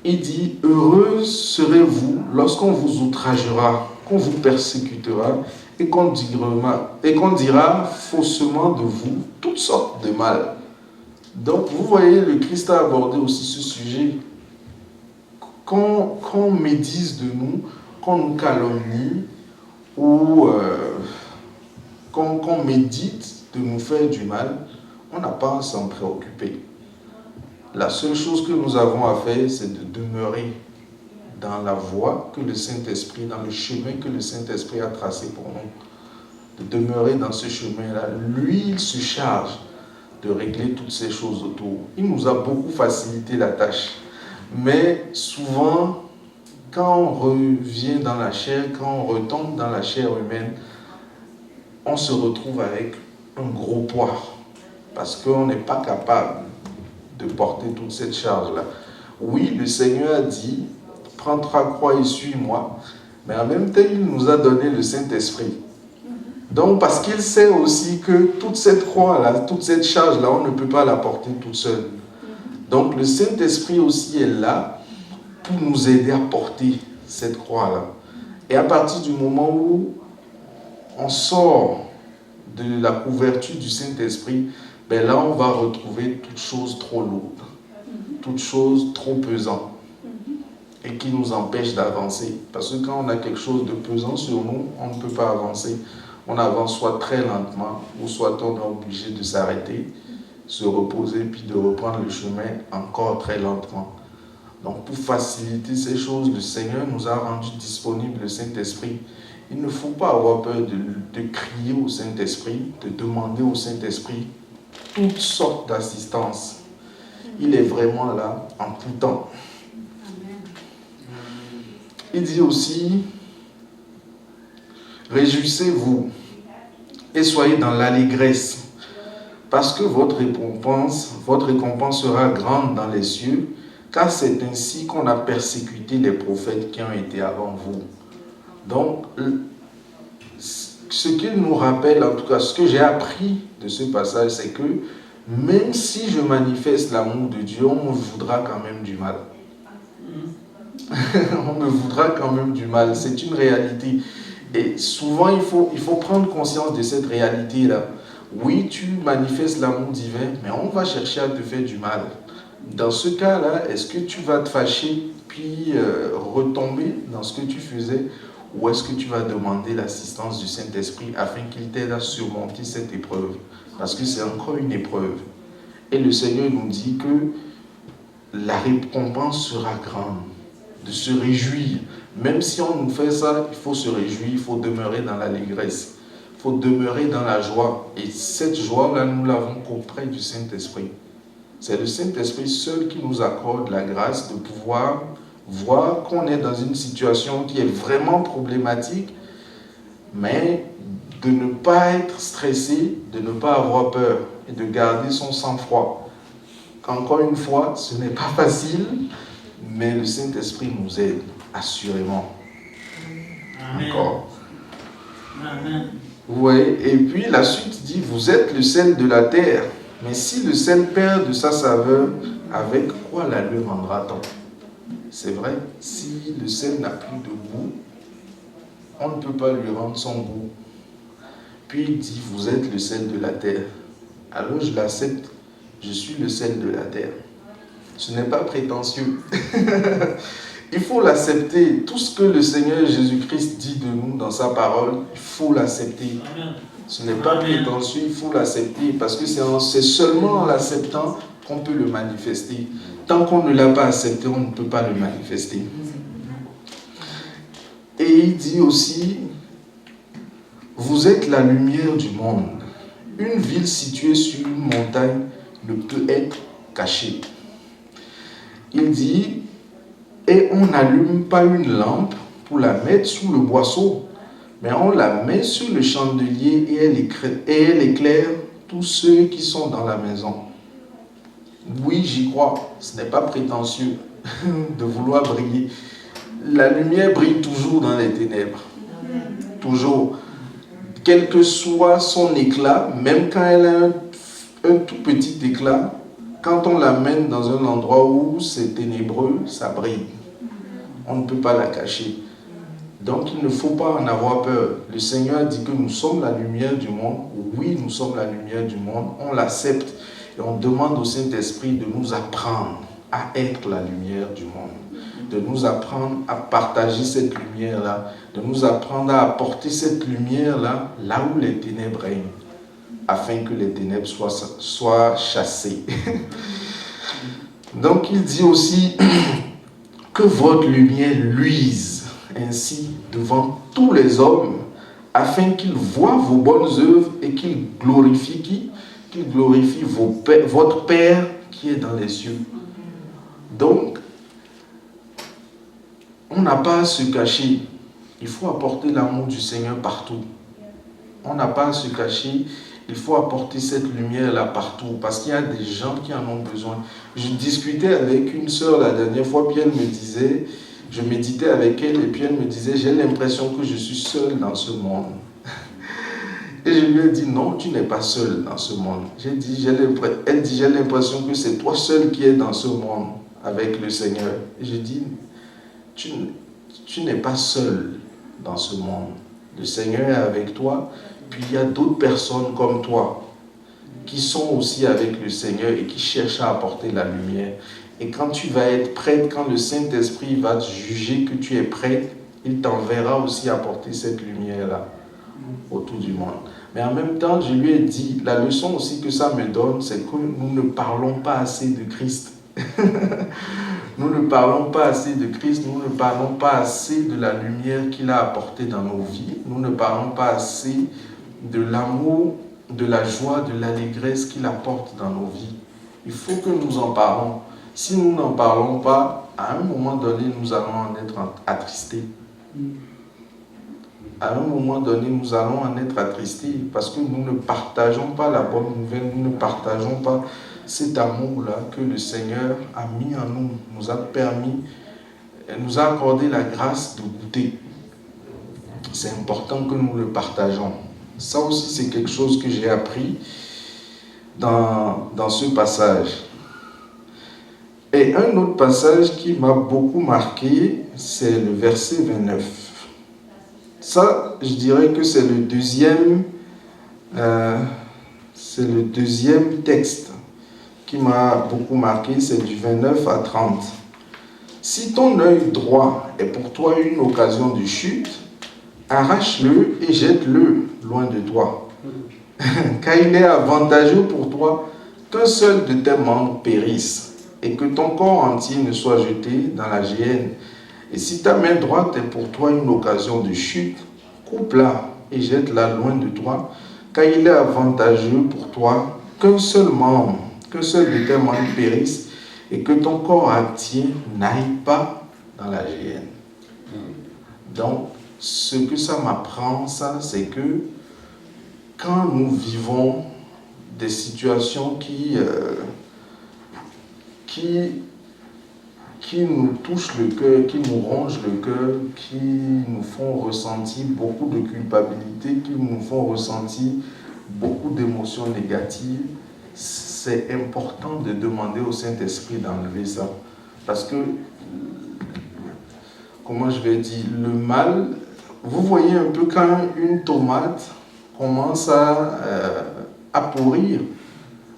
Il dit, heureux serez-vous lorsqu'on vous outragera, qu'on vous persécutera et qu'on dira faussement de vous toutes sortes de mal. Donc, vous voyez, le Christ a abordé aussi ce sujet. Qu'on médise de nous, qu'on nous calomnie ou qu'on médite de nous faire du mal, on n'a pas à s'en préoccuper. La seule chose que nous avons à faire, c'est de demeurer dans la voie que le Saint-Esprit, dans le chemin que le Saint-Esprit a tracé pour nous. De demeurer dans ce chemin-là. Lui, il se charge de régler toutes ces choses autour. Il nous a beaucoup facilité la tâche. Mais souvent, quand on revient dans la chair, quand on retombe dans la chair humaine, on se retrouve avec un gros poids. Parce qu'on n'est pas capable de porter toute cette charge-là. Oui, le Seigneur a dit, prends ta croix et suis-moi, mais en même temps, il nous a donné le Saint-Esprit. Donc, parce qu'il sait aussi que toute cette croix-là, toute cette charge-là, on ne peut pas la porter toute seule. Donc, le Saint-Esprit aussi est là pour nous aider à porter cette croix-là. Et à partir du moment où on sort de la couverture du Saint-Esprit, ben là, on va retrouver toute chose trop lourde, toute chose trop pesante. et qui nous empêche d'avancer. Parce que quand on a quelque chose de pesant sur nous, on ne peut pas avancer. On avance soit très lentement, ou soit on est obligé de s'arrêter, se reposer, puis de reprendre le chemin encore très lentement. Donc pour faciliter ces choses, le Seigneur nous a rendu disponible le Saint-Esprit. Il ne faut pas avoir peur de crier au Saint-Esprit, de demander au Saint-Esprit toutes sortes d'assistance. Il est vraiment là en tout temps. Il dit aussi, réjouissez-vous et soyez dans l'allégresse, parce que votre récompense sera grande dans les cieux, car c'est ainsi qu'on a persécuté les prophètes qui ont été avant vous. Donc, ce qu'il nous rappelle, en tout cas, ce que j'ai appris de ce passage, c'est que même si je manifeste l'amour de Dieu, on me voudra quand même du mal. On me voudra quand même du mal, c'est une réalité. Et souvent, il faut prendre conscience de cette réalité-là. Oui, tu manifestes l'amour divin, mais on va chercher à te faire du mal. Dans ce cas-là, est-ce que tu vas te fâcher puis retomber dans ce que tu faisais, ou est-ce que tu vas demander l'assistance du Saint-Esprit afin qu'il t'aide à surmonter cette épreuve? Parce que c'est encore une épreuve. Et le Seigneur nous dit que la récompense sera grande, de se réjouir. Même si on nous fait ça, il faut se réjouir, il faut demeurer dans l'allégresse, il faut demeurer dans la joie. Et cette joie-là, nous l'avons qu'auprès du Saint-Esprit. C'est le Saint-Esprit seul qui nous accorde la grâce de pouvoir voir qu'on est dans une situation qui est vraiment problématique, mais de ne pas être stressé, de ne pas avoir peur et de garder son sang-froid. Encore une fois, ce n'est pas facile, mais le Saint-Esprit nous aide, assurément. Amen. Encore. Amen. Oui, et puis la suite dit, vous êtes le sel de la terre, mais si le sel perd de sa saveur, avec quoi la lui rendra-t-on? C'est vrai, si le sel n'a plus de goût, on ne peut pas lui rendre son goût. Puis il dit, vous êtes le sel de la terre. Alors je l'accepte, je suis le sel de la terre. Ce n'est pas prétentieux. Il faut l'accepter. Tout ce que le Seigneur Jésus-Christ dit de nous dans sa parole, il faut l'accepter. Ce n'est pas prétentieux, il faut l'accepter. Parce que c'est seulement en l'acceptant qu'on peut le manifester. Tant qu'on ne l'a pas accepté, on ne peut pas le manifester. Et il dit aussi, vous êtes la lumière du monde. Une ville située sur une montagne ne peut être cachée. Il dit, et on n'allume pas une lampe pour la mettre sous le boisseau, mais on la met sur le chandelier et elle éclaire tous ceux qui sont dans la maison. Oui, j'y crois, ce n'est pas prétentieux de vouloir briller. La lumière brille toujours dans les ténèbres. Toujours. Quel que soit son éclat, même quand elle a un tout petit éclat, quand on l'amène dans un endroit où c'est ténébreux, ça brille. On ne peut pas la cacher. Donc il ne faut pas en avoir peur. Le Seigneur dit que nous sommes la lumière du monde. Oui, nous sommes la lumière du monde. On l'accepte et on demande au Saint-Esprit de nous apprendre à être la lumière du monde. De nous apprendre à partager cette lumière-là. De nous apprendre à apporter cette lumière-là là où les ténèbres règnent, afin que les ténèbres soient chassées. Donc il dit aussi que votre lumière luise ainsi devant tous les hommes, afin qu'ils voient vos bonnes œuvres et qu'ils glorifient qui? Qu'ils glorifient votre Père qui est dans les cieux. Donc, on n'a pas à se cacher. Il faut apporter l'amour du Seigneur partout. On n'a pas à se cacher. Il faut apporter cette lumière-là partout, parce qu'il y a des gens qui en ont besoin. Je discutais avec une sœur la dernière fois, puis elle me disait, je méditais avec elle, et puis elle me disait, j'ai l'impression que je suis seul dans ce monde. Et je lui ai dit, non, tu n'es pas seul dans ce monde. Elle dit, j'ai l'impression que c'est toi seul qui es dans ce monde avec le Seigneur. Et je dis, tu n'es pas seul dans ce monde. Le Seigneur est avec toi. Puis il y a d'autres personnes comme toi qui sont aussi avec le Seigneur et qui cherchent à apporter la lumière. Et quand tu vas être prête, quand le Saint-Esprit va te juger que tu es prête, il t'enverra aussi apporter cette lumière-là autour du monde. Mais en même temps, je lui ai dit, la leçon aussi que ça me donne, c'est que nous ne parlons pas assez de Christ. Nous ne parlons pas assez de Christ, nous ne parlons pas assez de la lumière qu'il a apportée dans nos vies, nous ne parlons pas assez de l'amour, de la joie, de l'allégresse qu'il apporte dans nos vies. Il faut que nous en parlons. Si nous n'en parlons pas, à un moment donné, nous allons en être attristés. À un moment donné, nous allons en être attristés parce que nous ne partageons pas la bonne nouvelle, nous ne partageons pas cet amour-là que le Seigneur a mis en nous, nous a permis, nous a accordé la grâce de goûter. C'est important que nous le partageons. Ça aussi, c'est quelque chose que j'ai appris dans ce passage. Et un autre passage qui m'a beaucoup marqué, c'est le verset 29. Ça, je dirais que c'est le deuxième texte qui m'a beaucoup marqué, c'est du 29 à 30. Si ton œil droit est pour toi une occasion de chute, arrache-le et jette-le loin de toi. Car il est avantageux pour toi qu'un seul de tes membres périsse et que ton corps entier ne soit jeté dans la géhenne. Et si ta main droite est pour toi une occasion de chute, coupe-la et jette-la loin de toi, car il est avantageux pour toi qu'un seul de tes membres périsse et que ton corps entier n'aille pas dans la géhenne. Donc, ce que ça m'apprend, ça, c'est que quand nous vivons des situations qui nous touchent le cœur, qui nous rongent le cœur, qui nous font ressentir beaucoup de culpabilité, qui nous font ressentir beaucoup d'émotions négatives, c'est important de demander au Saint-Esprit d'enlever ça. Parce que, comment je vais dire, le mal, vous voyez un peu quand une tomate commence à pourrir,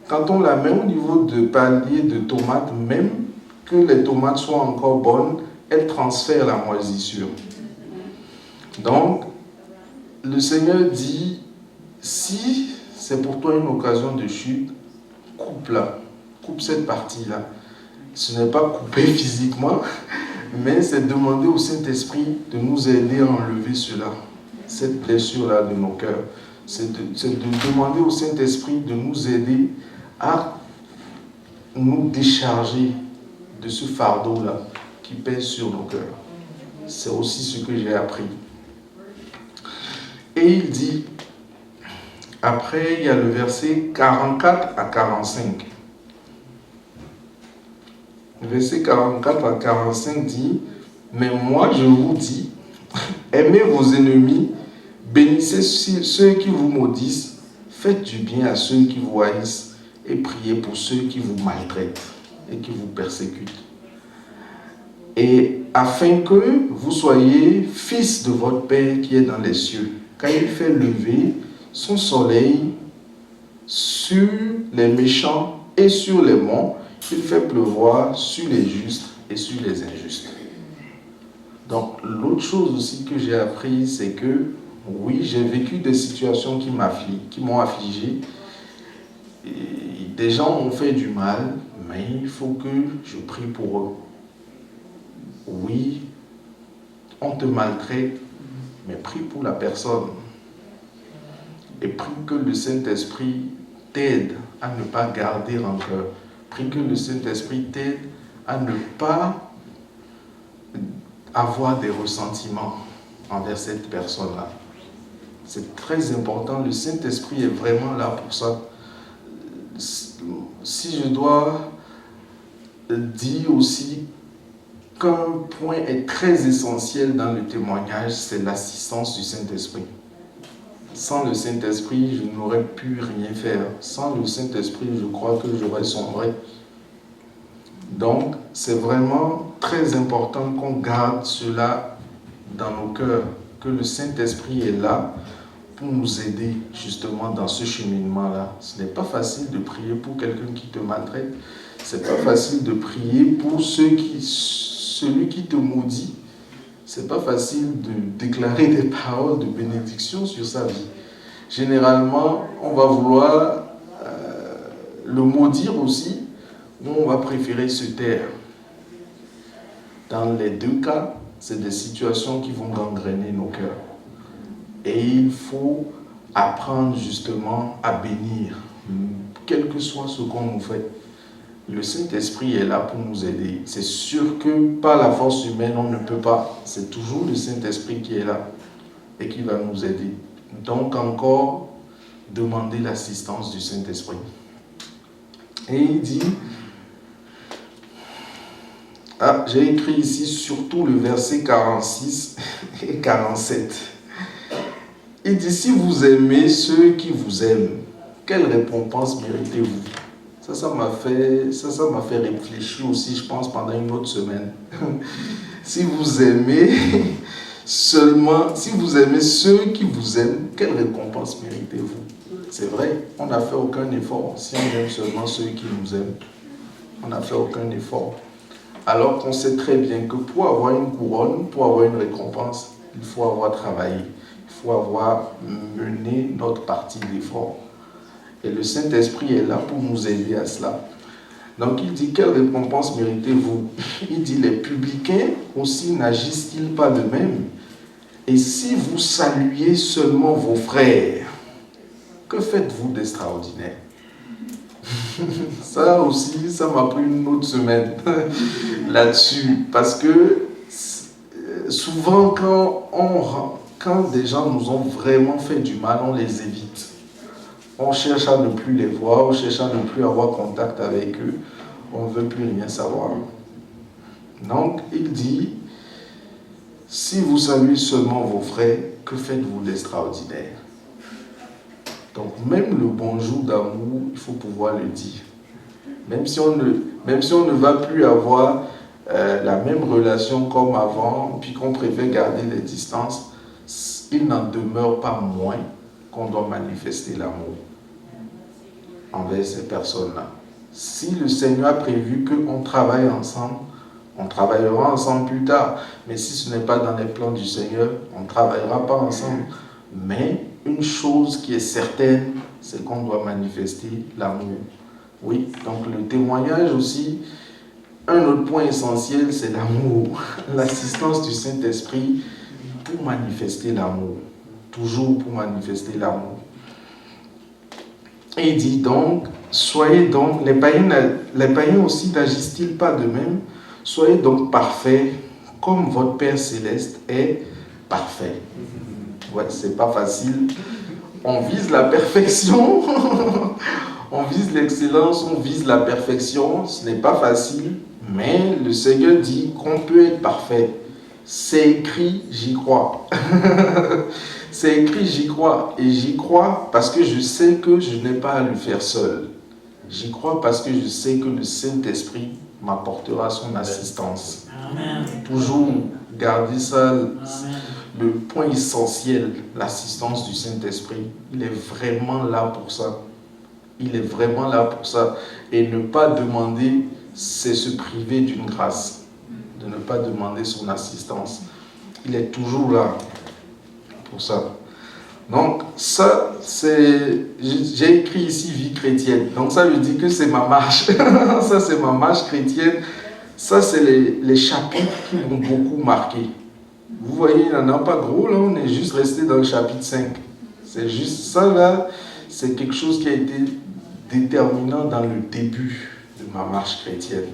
quand on la met au niveau de palier de tomates, même que les tomates soient encore bonnes, elles transfèrent la moisissure. Donc, le Seigneur dit, si c'est pour toi une occasion de chute, coupe-la, coupe cette partie-là. Ce n'est pas couper physiquement, mais c'est demander au Saint-Esprit de nous aider à enlever cela, cette blessure-là de nos cœurs. C'est de demander au Saint-Esprit de nous aider à nous décharger de ce fardeau-là qui pèse sur nos cœurs. C'est aussi ce que j'ai appris. Et il dit, après il y a le verset 44 à 45. Le verset 44 à 45 dit, mais moi je vous dis, aimez vos ennemis, bénissez ceux qui vous maudissent, faites du bien à ceux qui vous haïssent et priez pour ceux qui vous maltraitent et qui vous persécutent. Et afin que vous soyez fils de votre Père qui est dans les cieux, car il fait lever son soleil sur les méchants et sur les bons, il fait pleuvoir sur les justes et sur les injustes. Donc, l'autre chose aussi que j'ai appris, c'est que, oui, j'ai vécu des situations qui m'ont affligé. Et des gens m'ont fait du mal, mais il faut que je prie pour eux. Oui, on te maltraite, mais prie pour la personne. Et prie que le Saint-Esprit t'aide à ne pas garder rancœur. Prie que le Saint-Esprit t'aide à ne pas avoir des ressentiments envers cette personne-là. C'est très important. Le Saint-Esprit est vraiment là pour ça. Si je dois dire aussi qu'un point est très essentiel dans le témoignage, c'est l'assistance du Saint-Esprit. Sans le Saint-Esprit, je n'aurais pu rien faire. Sans le Saint-Esprit, je crois que j'aurais sombré. Donc, c'est vraiment très important qu'on garde cela dans nos cœurs, que le Saint-Esprit est là pour nous aider justement dans ce cheminement-là. Ce n'est pas facile de prier pour quelqu'un qui te maltraite. C'est pas facile de prier pour celui qui te maudit. C'est pas facile de déclarer des paroles de bénédiction sur sa vie. Généralement, on va vouloir le maudire aussi, ou on va préférer se taire. Dans les deux cas, c'est des situations qui vont gangréner nos cœurs. Et il faut apprendre justement à bénir, quel que soit ce qu'on nous fait. Le Saint-Esprit est là pour nous aider. C'est sûr que par la force humaine, on ne peut pas. C'est toujours le Saint-Esprit qui est là et qui va nous aider. Donc encore, demander l'assistance du Saint-Esprit. Et il dit, j'ai écrit ici surtout le verset 46 et 47. Il dit, si vous aimez ceux qui vous aiment, quelle récompense méritez-vous? Ça m'a fait réfléchir aussi, je pense, pendant une autre semaine. Si vous aimez ceux qui vous aiment, quelle récompense méritez-vous? C'est vrai, on n'a fait aucun effort. Si on aime seulement ceux qui nous aiment, on n'a fait aucun effort. Alors qu'on sait très bien que pour avoir une couronne, pour avoir une récompense, il faut avoir travaillé, il faut avoir mené notre partie d'effort. Et le Saint-Esprit est là pour nous aider à cela. Donc il dit, quelle récompense méritez-vous? Il dit, les publicains aussi n'agissent-ils pas de même? Et si vous saluez seulement vos frères, que faites-vous d'extraordinaire? Ça aussi, ça m'a pris une autre semaine là-dessus. Parce que souvent, quand des gens nous ont vraiment fait du mal, on les évite. On cherche à ne plus les voir, on cherche à ne plus avoir contact avec eux. On ne veut plus rien savoir. Donc, il dit, si vous saluez seulement vos frères, que faites-vous d'extraordinaire? Donc, même le bonjour d'amour, il faut pouvoir le dire. Même si on ne va plus avoir la même relation comme avant, puis qu'on préfère garder les distances, il n'en demeure pas moins qu'on doit manifester l'amour envers ces personnes-là. Si le Seigneur a prévu qu'on travaille ensemble, on travaillera ensemble plus tard. Mais si ce n'est pas dans les plans du Seigneur, on ne travaillera pas ensemble. Mais une chose qui est certaine, c'est qu'on doit manifester l'amour. Oui, donc le témoignage aussi, un autre point essentiel, c'est l'amour. L'assistance du Saint-Esprit pour manifester l'amour. Toujours pour manifester l'amour. Et il dit donc, soyez donc, les païens aussi n'agissent-ils pas de même? Soyez donc parfaits, comme votre Père Céleste est parfait. Ouais, c'est pas facile. On vise la perfection, on vise l'excellence, on vise la perfection. Ce n'est pas facile, mais le Seigneur dit qu'on peut être parfait. C'est écrit, j'y crois. C'est écrit, j'y crois. Et j'y crois parce que je sais que je n'ai pas à le faire seul. J'y crois parce que je sais que le Saint-Esprit m'apportera son assistance. Amen. Toujours garder ça, Amen. le point essentiel, l'assistance du Saint-Esprit. Il est vraiment là pour ça. Il est vraiment là pour ça. Et ne pas demander, c'est se priver d'une grâce. De ne pas demander son assistance. Il est toujours là pour ça. Donc ça, j'ai écrit ici vie chrétienne. Donc ça veut dire que c'est ma marche. Ça c'est ma marche chrétienne. Ça c'est les chapitres qui m'ont beaucoup marqué. Vous voyez, il n'en a pas gros là, on est juste resté dans le chapitre 5. C'est juste ça là, c'est quelque chose qui a été déterminant dans le début de ma marche chrétienne.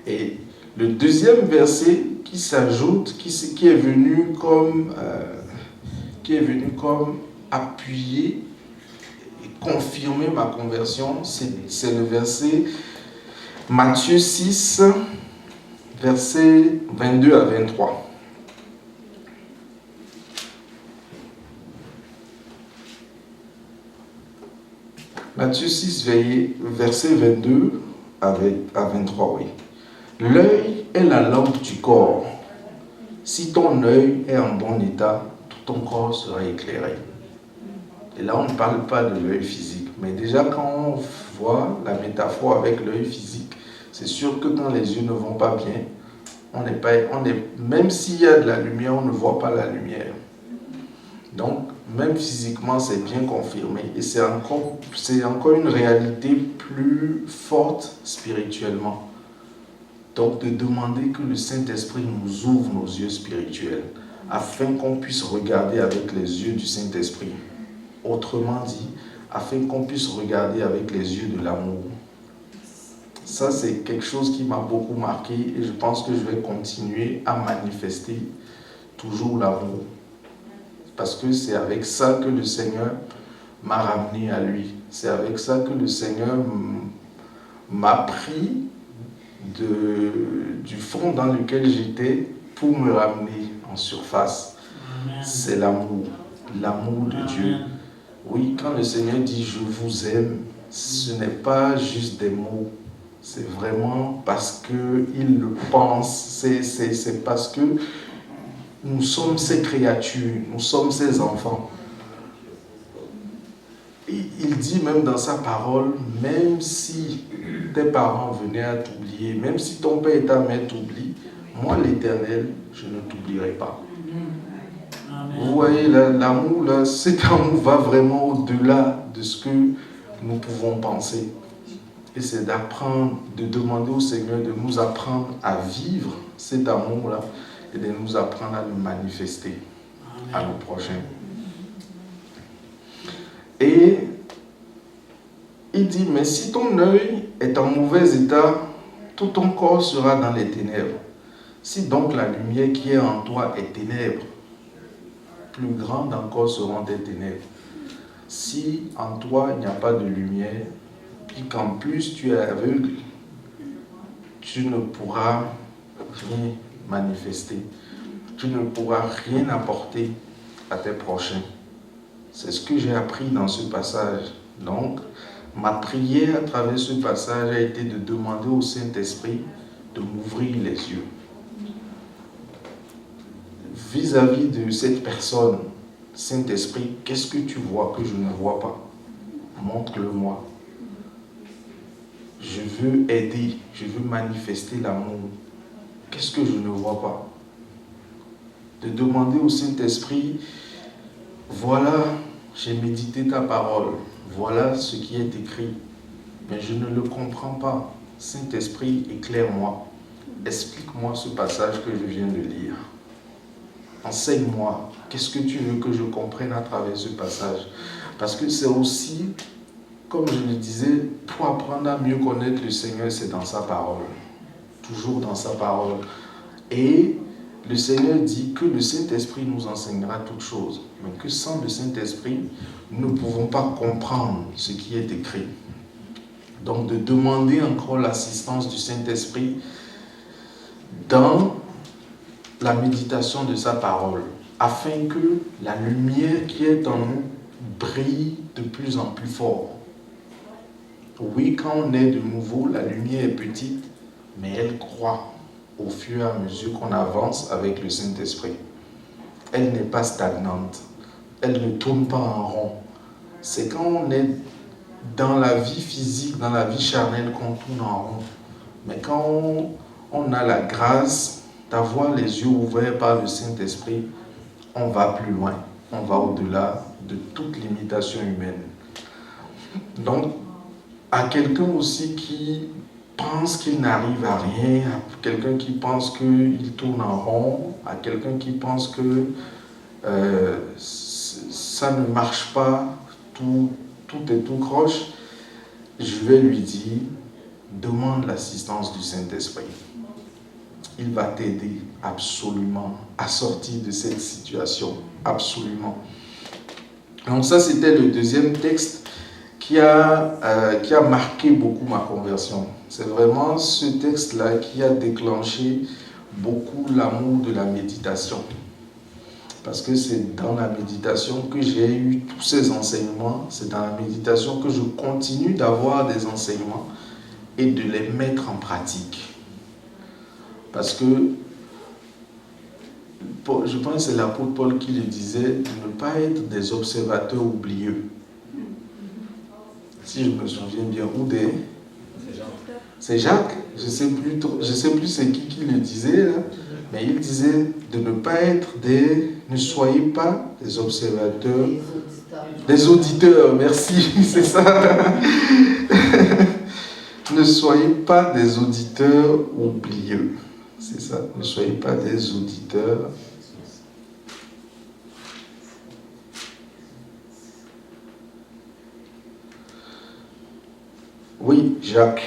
Et le deuxième verset qui s'ajoute, qui est venu comme appuyer et confirmer ma conversion, c'est le verset Matthieu 6, versets 22 à 23. Matthieu 6, verset 22 à 23, oui. L'œil est la lampe du corps. Si ton œil est en bon état, tout ton corps sera éclairé. Et là, on ne parle pas de l'œil physique. Mais déjà, quand on voit la métaphore avec l'œil physique, C'est sûr que quand les yeux ne vont pas bien, même s'il y a de la lumière, on ne voit pas la lumière. Donc, même physiquement, c'est bien confirmé. Et c'est encore une réalité plus forte spirituellement. Donc, de demander que le Saint-Esprit nous ouvre nos yeux spirituels, afin qu'on puisse regarder avec les yeux du Saint-Esprit. Autrement dit, afin qu'on puisse regarder avec les yeux de l'amour. Ça, c'est quelque chose qui m'a beaucoup marqué et je pense que je vais continuer à manifester toujours l'amour. Parce que c'est avec ça que le Seigneur m'a ramené à lui. C'est avec ça que le Seigneur m'a pris du fond dans lequel j'étais pour me ramener en surface. Amen. C'est l'amour de Dieu. Oui, quand le Seigneur dit « je vous aime », ce n'est pas juste des mots. C'est vraiment parce qu'il le pense. C'est parce que nous sommes ses créatures, nous sommes ses enfants. Il dit même dans sa parole, même si tes parents venaient à t'oublier, même si ton père et ta mère t'oublient, moi l'Éternel, je ne t'oublierai pas. Amen. Vous voyez, l'amour, là, cet amour va vraiment au-delà de ce que nous pouvons penser. Et c'est d'apprendre, de demander au Seigneur de nous apprendre à vivre cet amour-là et de nous apprendre à le manifester à nos prochains. Et il dit, mais si ton œil est en mauvais état, tout ton corps sera dans les ténèbres. Si donc la lumière qui est en toi est ténèbre, plus grandes encore seront tes ténèbres. Si en toi il n'y a pas de lumière, puis qu'en plus tu es aveugle, tu ne pourras rien manifester. Tu ne pourras rien apporter à tes prochains. C'est ce que j'ai appris dans ce passage. Donc, ma prière à travers ce passage a été de demander au Saint-Esprit de m'ouvrir les yeux. Vis-à-vis de cette personne, Saint-Esprit, qu'est-ce que tu vois que je ne vois pas? Montre-le-moi. Je veux aider, je veux manifester l'amour. Qu'est-ce que je ne vois pas? De demander au Saint-Esprit, voilà, j'ai médité ta parole, voilà ce qui est écrit, mais je ne le comprends pas. Saint-Esprit, éclaire-moi, explique-moi ce passage que je viens de lire. Enseigne-moi, qu'est-ce que tu veux que je comprenne à travers ce passage? Parce que c'est aussi, comme je le disais, pour apprendre à mieux connaître le Seigneur, c'est dans sa parole. Toujours dans sa parole. Et le Seigneur dit que le Saint-Esprit nous enseignera toutes choses, mais que sans le Saint-Esprit, nous ne pouvons pas comprendre ce qui est écrit. Donc de demander encore l'assistance du Saint-Esprit dans la méditation de sa parole, afin que la lumière qui est en nous brille de plus en plus fort. Oui, quand on est de nouveau, la lumière est petite, mais elle croît au fur et à mesure qu'on avance avec le Saint-Esprit. Elle n'est pas stagnante, elle ne tourne pas en rond. C'est quand on est dans la vie physique, dans la vie charnelle qu'on tourne en rond. Mais quand on a la grâce d'avoir les yeux ouverts par le Saint-Esprit, on va plus loin, on va au-delà de toute limitation humaine. Donc, à quelqu'un aussi qui pense qu'il n'arrive à rien, à quelqu'un qui pense qu'il tourne en rond, à quelqu'un qui pense que ça ne marche pas, tout est tout croche, je vais lui dire, demande l'assistance du Saint-Esprit. Il va t'aider absolument à sortir de cette situation, absolument. Donc ça, c'était le deuxième texte qui a marqué beaucoup ma conversion. C'est vraiment ce texte-là qui a déclenché beaucoup l'amour de la méditation. Parce que c'est dans la méditation que j'ai eu tous ces enseignements, c'est dans la méditation que je continue d'avoir des enseignements et de les mettre en pratique. Parce que, je pense que c'est l'apôtre Paul qui le disait, de ne pas être des observateurs oublieux. Si je me souviens bien, ou des C'est Jacques, je ne sais plus c'est qui le disait, là, mais il disait de ne pas être ne soyez pas des observateurs, des auditeurs, merci, c'est ça. Ne soyez pas des auditeurs oublieux, c'est ça, ne soyez pas des auditeurs. Oui, Jacques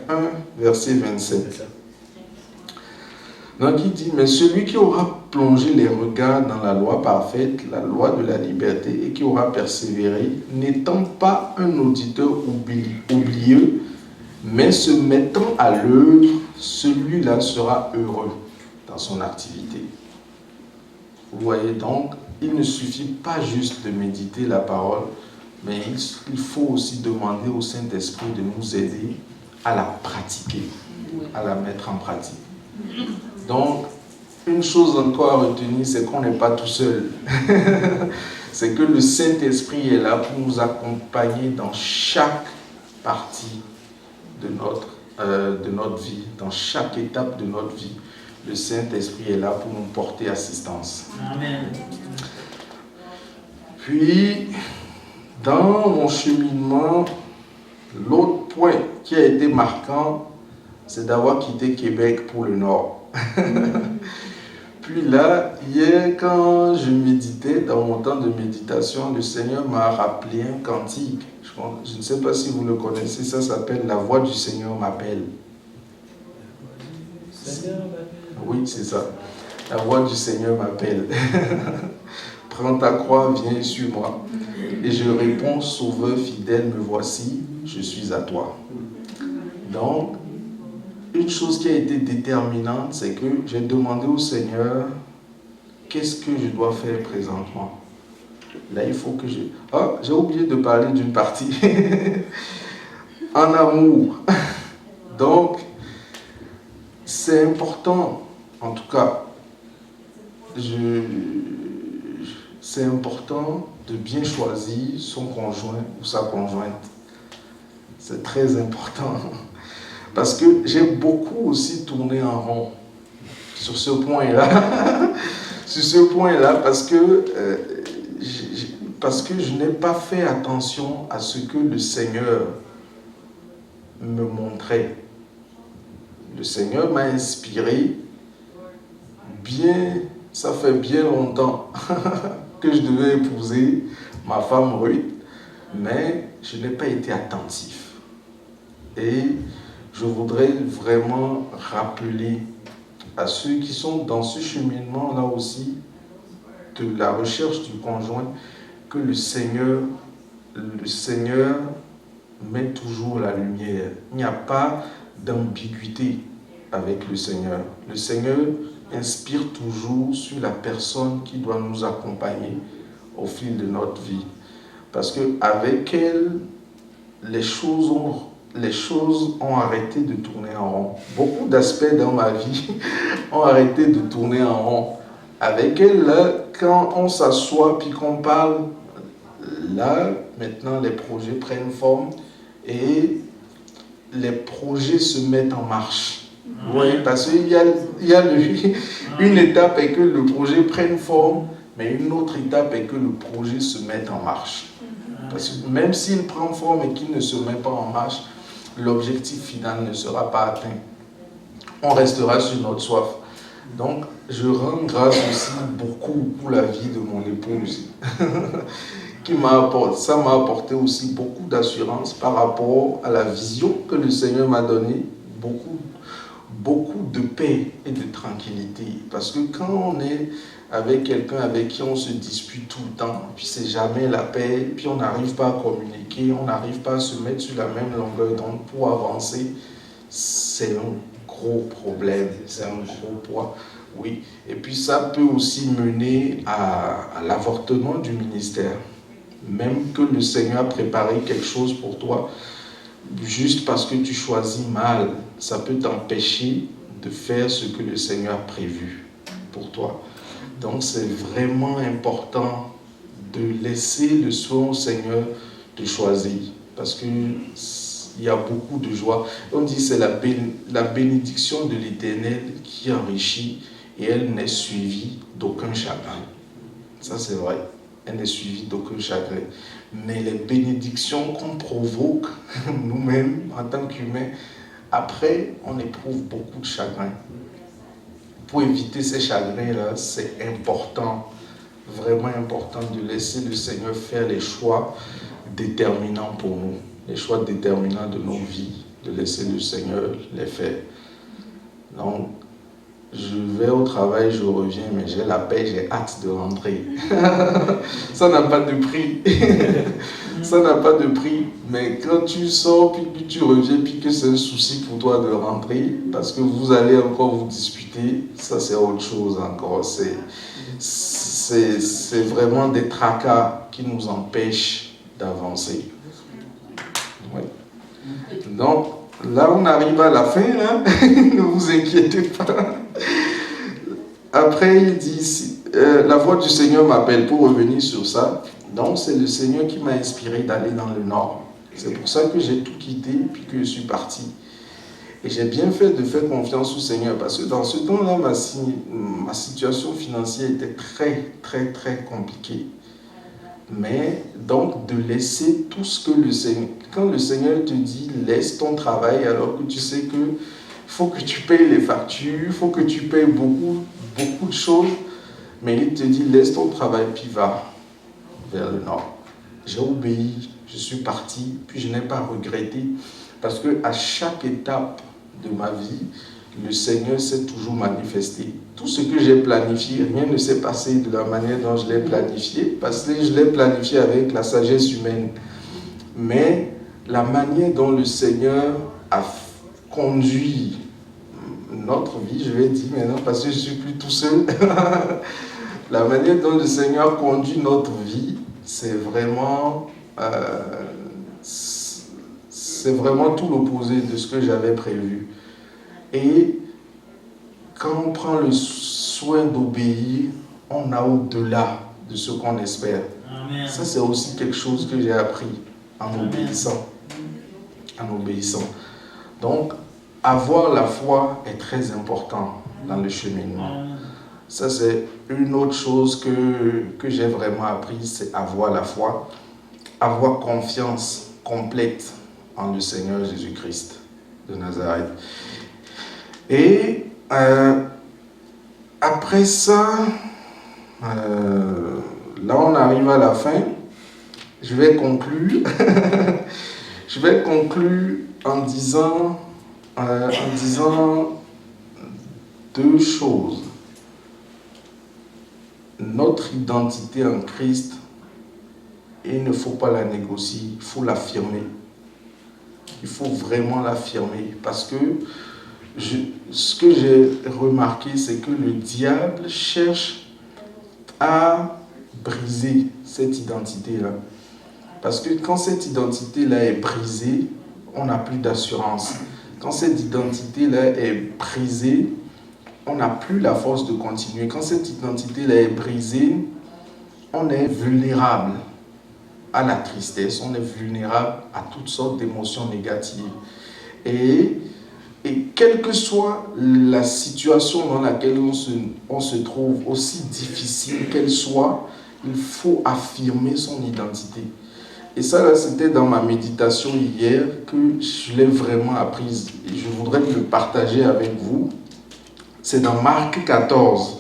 1, verset 27. Donc il dit, mais celui qui aura plongé les regards dans la loi parfaite, la loi de la liberté, et qui aura persévéré, n'étant pas un auditeur oublieux, mais se mettant à l'œuvre, celui-là sera heureux dans son activité. Vous voyez donc, il ne suffit pas juste de méditer la parole, mais il faut aussi demander au Saint-Esprit de nous aider à la pratiquer, à la mettre en pratique. Donc, une chose encore à retenir, c'est qu'on n'est pas tout seul. C'est que le Saint-Esprit est là pour nous accompagner dans chaque partie de notre vie, dans chaque étape de notre vie. Le Saint-Esprit est là pour nous porter assistance. Amen. Puis, dans mon cheminement, l'autre point qui a été marquant, c'est d'avoir quitté Québec pour le Nord. Puis là, hier, quand je méditais, dans mon temps de méditation, le Seigneur m'a rappelé un cantique. Je ne sais pas si vous le connaissez, ça s'appelle « La voix du Seigneur m'appelle ». Oui, c'est ça. La voix du Seigneur m'appelle. Prends ta croix, viens sur moi. Et je réponds, Sauveur fidèle, me voici, je suis à toi. Donc, une chose qui a été déterminante, c'est que j'ai demandé au Seigneur, qu'est-ce que je dois faire présentement? Là, il faut que je... Ah, j'ai oublié de parler d'une partie. En amour. Donc, c'est important, en tout cas, c'est important de bien choisir son conjoint ou sa conjointe. C'est très important. Parce que j'ai beaucoup aussi tourné en rond sur ce point-là. Sur ce point-là, parce que je n'ai pas fait attention à ce que le Seigneur me montrait. Le Seigneur m'a inspiré ça fait bien longtemps que je devais épouser ma femme Ruth, mais je n'ai pas été attentif. Et je voudrais vraiment rappeler à ceux qui sont dans ce cheminement-là aussi, de la recherche du conjoint, que le Seigneur met toujours la lumière. Il n'y a pas d'ambiguïté avec le Seigneur. Le Seigneur inspire toujours sur la personne qui doit nous accompagner au fil de notre vie. Parce qu'avec elle, les choses ont arrêté de tourner en rond. Beaucoup d'aspects dans ma vie ont arrêté de tourner en rond. Avec elle, là, quand on s'assoit puis qu'on parle, là, maintenant, les projets prennent forme et les projets se mettent en marche. Oui, parce qu'il y a une étape est que le projet prenne forme, mais une autre étape est que le projet se mette en marche. Parce que même s'il prend forme et qu'il ne se met pas en marche, l'objectif final ne sera pas atteint. On restera sur notre soif. Donc, je rends grâce aussi beaucoup pour la vie de mon épouse. Ça m'a apporté aussi beaucoup d'assurance par rapport à la vision que le Seigneur m'a donnée, beaucoup de paix et de tranquillité. Parce que quand on est avec quelqu'un avec qui on se dispute tout le temps, puis c'est jamais la paix, puis on n'arrive pas à communiquer, on n'arrive pas à se mettre sur la même longueur d'onde pour avancer, c'est un gros problème, c'est un gros poids. Oui, et puis ça peut aussi mener à l'avortement du ministère. Même que le Seigneur a préparé quelque chose pour toi, juste parce que tu choisis mal, ça peut t'empêcher de faire ce que le Seigneur a prévu pour toi. Donc c'est vraiment important de laisser le soin au Seigneur de choisir. Parce qu'il il y a beaucoup de joie. On dit que c'est la bénédiction de l'Éternel qui enrichit et elle n'est suivie d'aucun chagrin. Ça c'est vrai, elle n'est suivie d'aucun chagrin. Mais les bénédictions qu'on provoque nous-mêmes en tant qu'humains, après on éprouve beaucoup de chagrin. Pour éviter ces chagrins-là, c'est important, vraiment important de laisser le Seigneur faire les choix déterminants pour nous, les choix déterminants de nos vies, de laisser le Seigneur les faire. Donc, je vais au travail, je reviens, mais j'ai la paix, j'ai hâte de rentrer. Ça n'a pas de prix. Ça n'a pas de prix. Mais quand tu sors, puis tu reviens, puis que c'est un souci pour toi de rentrer, parce que vous allez encore vous disputer, ça c'est autre chose encore. C'est vraiment des tracas qui nous empêchent d'avancer. Ouais. Donc, là, on arrive à la fin, hein? Ne vous inquiétez pas. Après, il dit, la voix du Seigneur m'appelle, pour revenir sur ça. Donc, c'est le Seigneur qui m'a inspiré d'aller dans le nord. C'est pour ça que j'ai tout quitté, puis que je suis parti. Et j'ai bien fait de faire confiance au Seigneur, parce que dans ce temps-là, ma situation financière était très, très, très compliquée. Mais donc de laisser tout ce que le Seigneur... Quand le Seigneur te dit « laisse ton travail » alors que tu sais qu'il faut que tu payes les factures, il faut que tu payes beaucoup de choses, mais il te dit « laisse ton travail puis va vers le nord ». J'ai obéi, je suis parti, puis je n'ai pas regretté parce qu'à chaque étape de ma vie, le Seigneur s'est toujours manifesté. Tout ce que j'ai planifié, rien ne s'est passé de la manière dont je l'ai planifié, parce que je l'ai planifié avec la sagesse humaine. Mais la manière dont le Seigneur a conduit notre vie, je vais dire maintenant, parce que je ne suis plus tout seul, la manière dont le Seigneur conduit notre vie, c'est vraiment tout l'opposé de ce que j'avais prévu. Et quand on prend le soin d'obéir, on a au-delà de ce qu'on espère. Amen. Ça, c'est aussi quelque chose que j'ai appris en obéissant. En obéissant. Donc, avoir la foi est très important dans le cheminement. Ça, c'est une autre chose que j'ai vraiment appris, c'est avoir la foi, avoir confiance complète en le Seigneur Jésus-Christ de Nazareth. Et après ça, là on arrive à la fin, je vais conclure. Je vais conclure en disant deux choses. Notre identité en Christ, il ne faut pas la négocier, il faut l'affirmer. Il faut vraiment l'affirmer parce que ce que j'ai remarqué, c'est que le diable cherche à briser cette identité-là. Parce que quand cette identité-là est brisée, on n'a plus d'assurance. Quand cette identité-là est brisée, on n'a plus la force de continuer. Quand cette identité-là est brisée, on est vulnérable à la tristesse, on est vulnérable à toutes sortes d'émotions négatives. Et quelle que soit la situation dans laquelle on se trouve, aussi difficile qu'elle soit, il faut affirmer son identité. Et ça, là, c'était dans ma méditation hier que je l'ai vraiment apprise. Et je voudrais le partager avec vous. C'est dans Marc 14.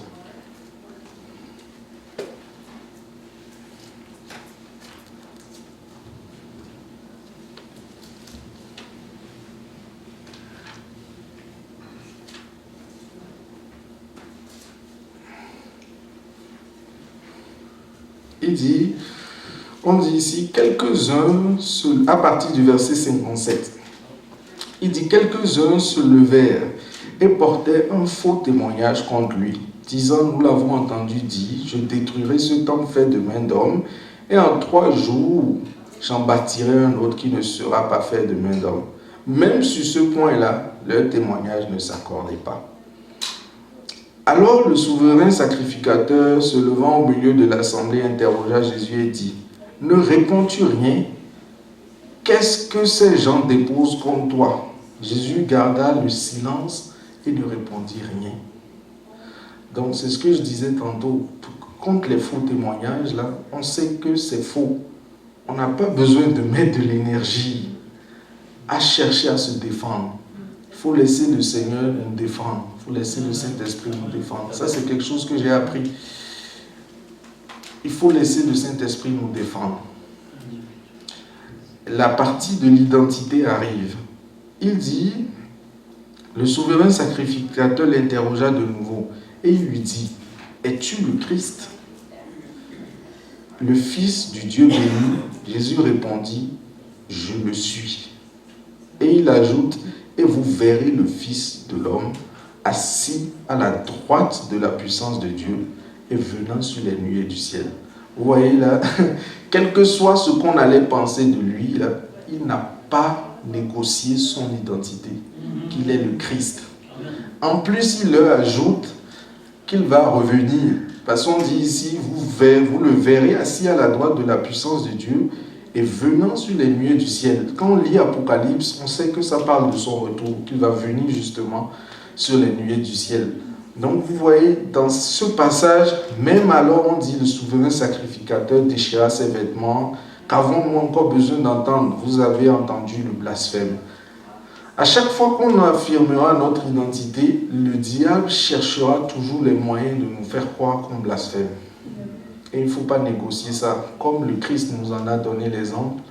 On dit ici, quelques-uns, à partir du verset 57, il dit, quelques-uns se levèrent et portaient un faux témoignage contre lui, disant, nous l'avons entendu dire, je détruirai ce temple fait de main d'homme, et en 3 jours, j'en bâtirai un autre qui ne sera pas fait de main d'homme. Même sur ce point-là, leur témoignage ne s'accordait pas. Alors le souverain sacrificateur, se levant au milieu de l'assemblée, interrogea Jésus et dit, « Ne réponds-tu rien? qu'est-ce que ces gens déposent contre toi? Jésus garda le silence et ne répondit rien. Donc c'est ce que je disais tantôt. Contre les faux témoignages, là, on sait que c'est faux. On n'a pas besoin de mettre de l'énergie à chercher à se défendre. Il faut laisser le Seigneur nous défendre. Il faut laisser le Saint-Esprit nous défendre. Ça, c'est quelque chose que j'ai appris. Il faut laisser le Saint-Esprit nous défendre. La partie de l'identité arrive. Il dit, le souverain sacrificateur l'interrogea de nouveau et il lui dit, es-tu le Christ, le Fils du Dieu béni? Jésus répondit, je le suis. Et il ajoute, et vous verrez le Fils de l'homme assis à la droite de la puissance de Dieu et venant sur les nuées du ciel. Vous voyez là, quel que soit ce qu'on allait penser de lui, là, il n'a pas négocié son identité, qu'il est le Christ. En plus, il leur ajoute qu'il va revenir. Parce qu'on dit ici, vous le verrez assis à la droite de la puissance de Dieu et venant sur les nuées du ciel. Quand on lit Apocalypse, on sait que ça parle de son retour, qu'il va venir justement sur les nuées du ciel. Donc vous voyez, dans ce passage, même alors on dit le souverain sacrificateur déchira ses vêtements, qu'avons-nous encore besoin d'entendre? Vous avez entendu le blasphème. À chaque fois qu'on affirmera notre identité, le diable cherchera toujours les moyens de nous faire croire qu'on blasphème. Et il ne faut pas négocier ça. Comme le Christ nous en a donné l'exemple,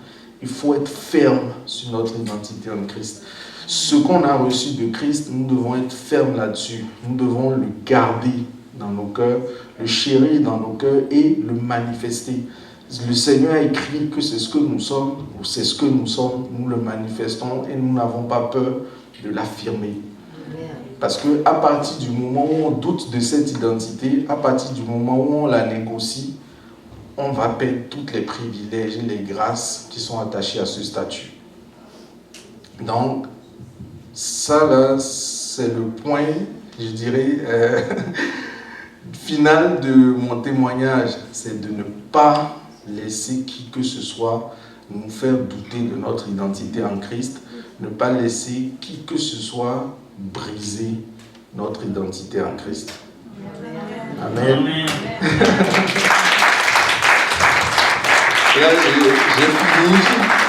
il faut être ferme sur notre identité en Christ. Ce qu'on a reçu de Christ, nous devons être fermes là-dessus. Nous devons le garder dans nos cœurs, le chérir dans nos cœurs et le manifester. Le Seigneur a écrit que c'est ce que nous sommes, ou c'est ce que nous sommes, nous le manifestons et nous n'avons pas peur de l'affirmer. Parce qu'à partir du moment où on doute de cette identité, à partir du moment où on la négocie, on va perdre tous les privilèges et les grâces qui sont attachés à ce statut. Donc, ça là, c'est le point, je dirais, final de mon témoignage, c'est de ne pas laisser qui que ce soit nous faire douter de notre identité en Christ, ne pas laisser qui que ce soit briser notre identité en Christ. Amen. Amen. Là, j'ai fini.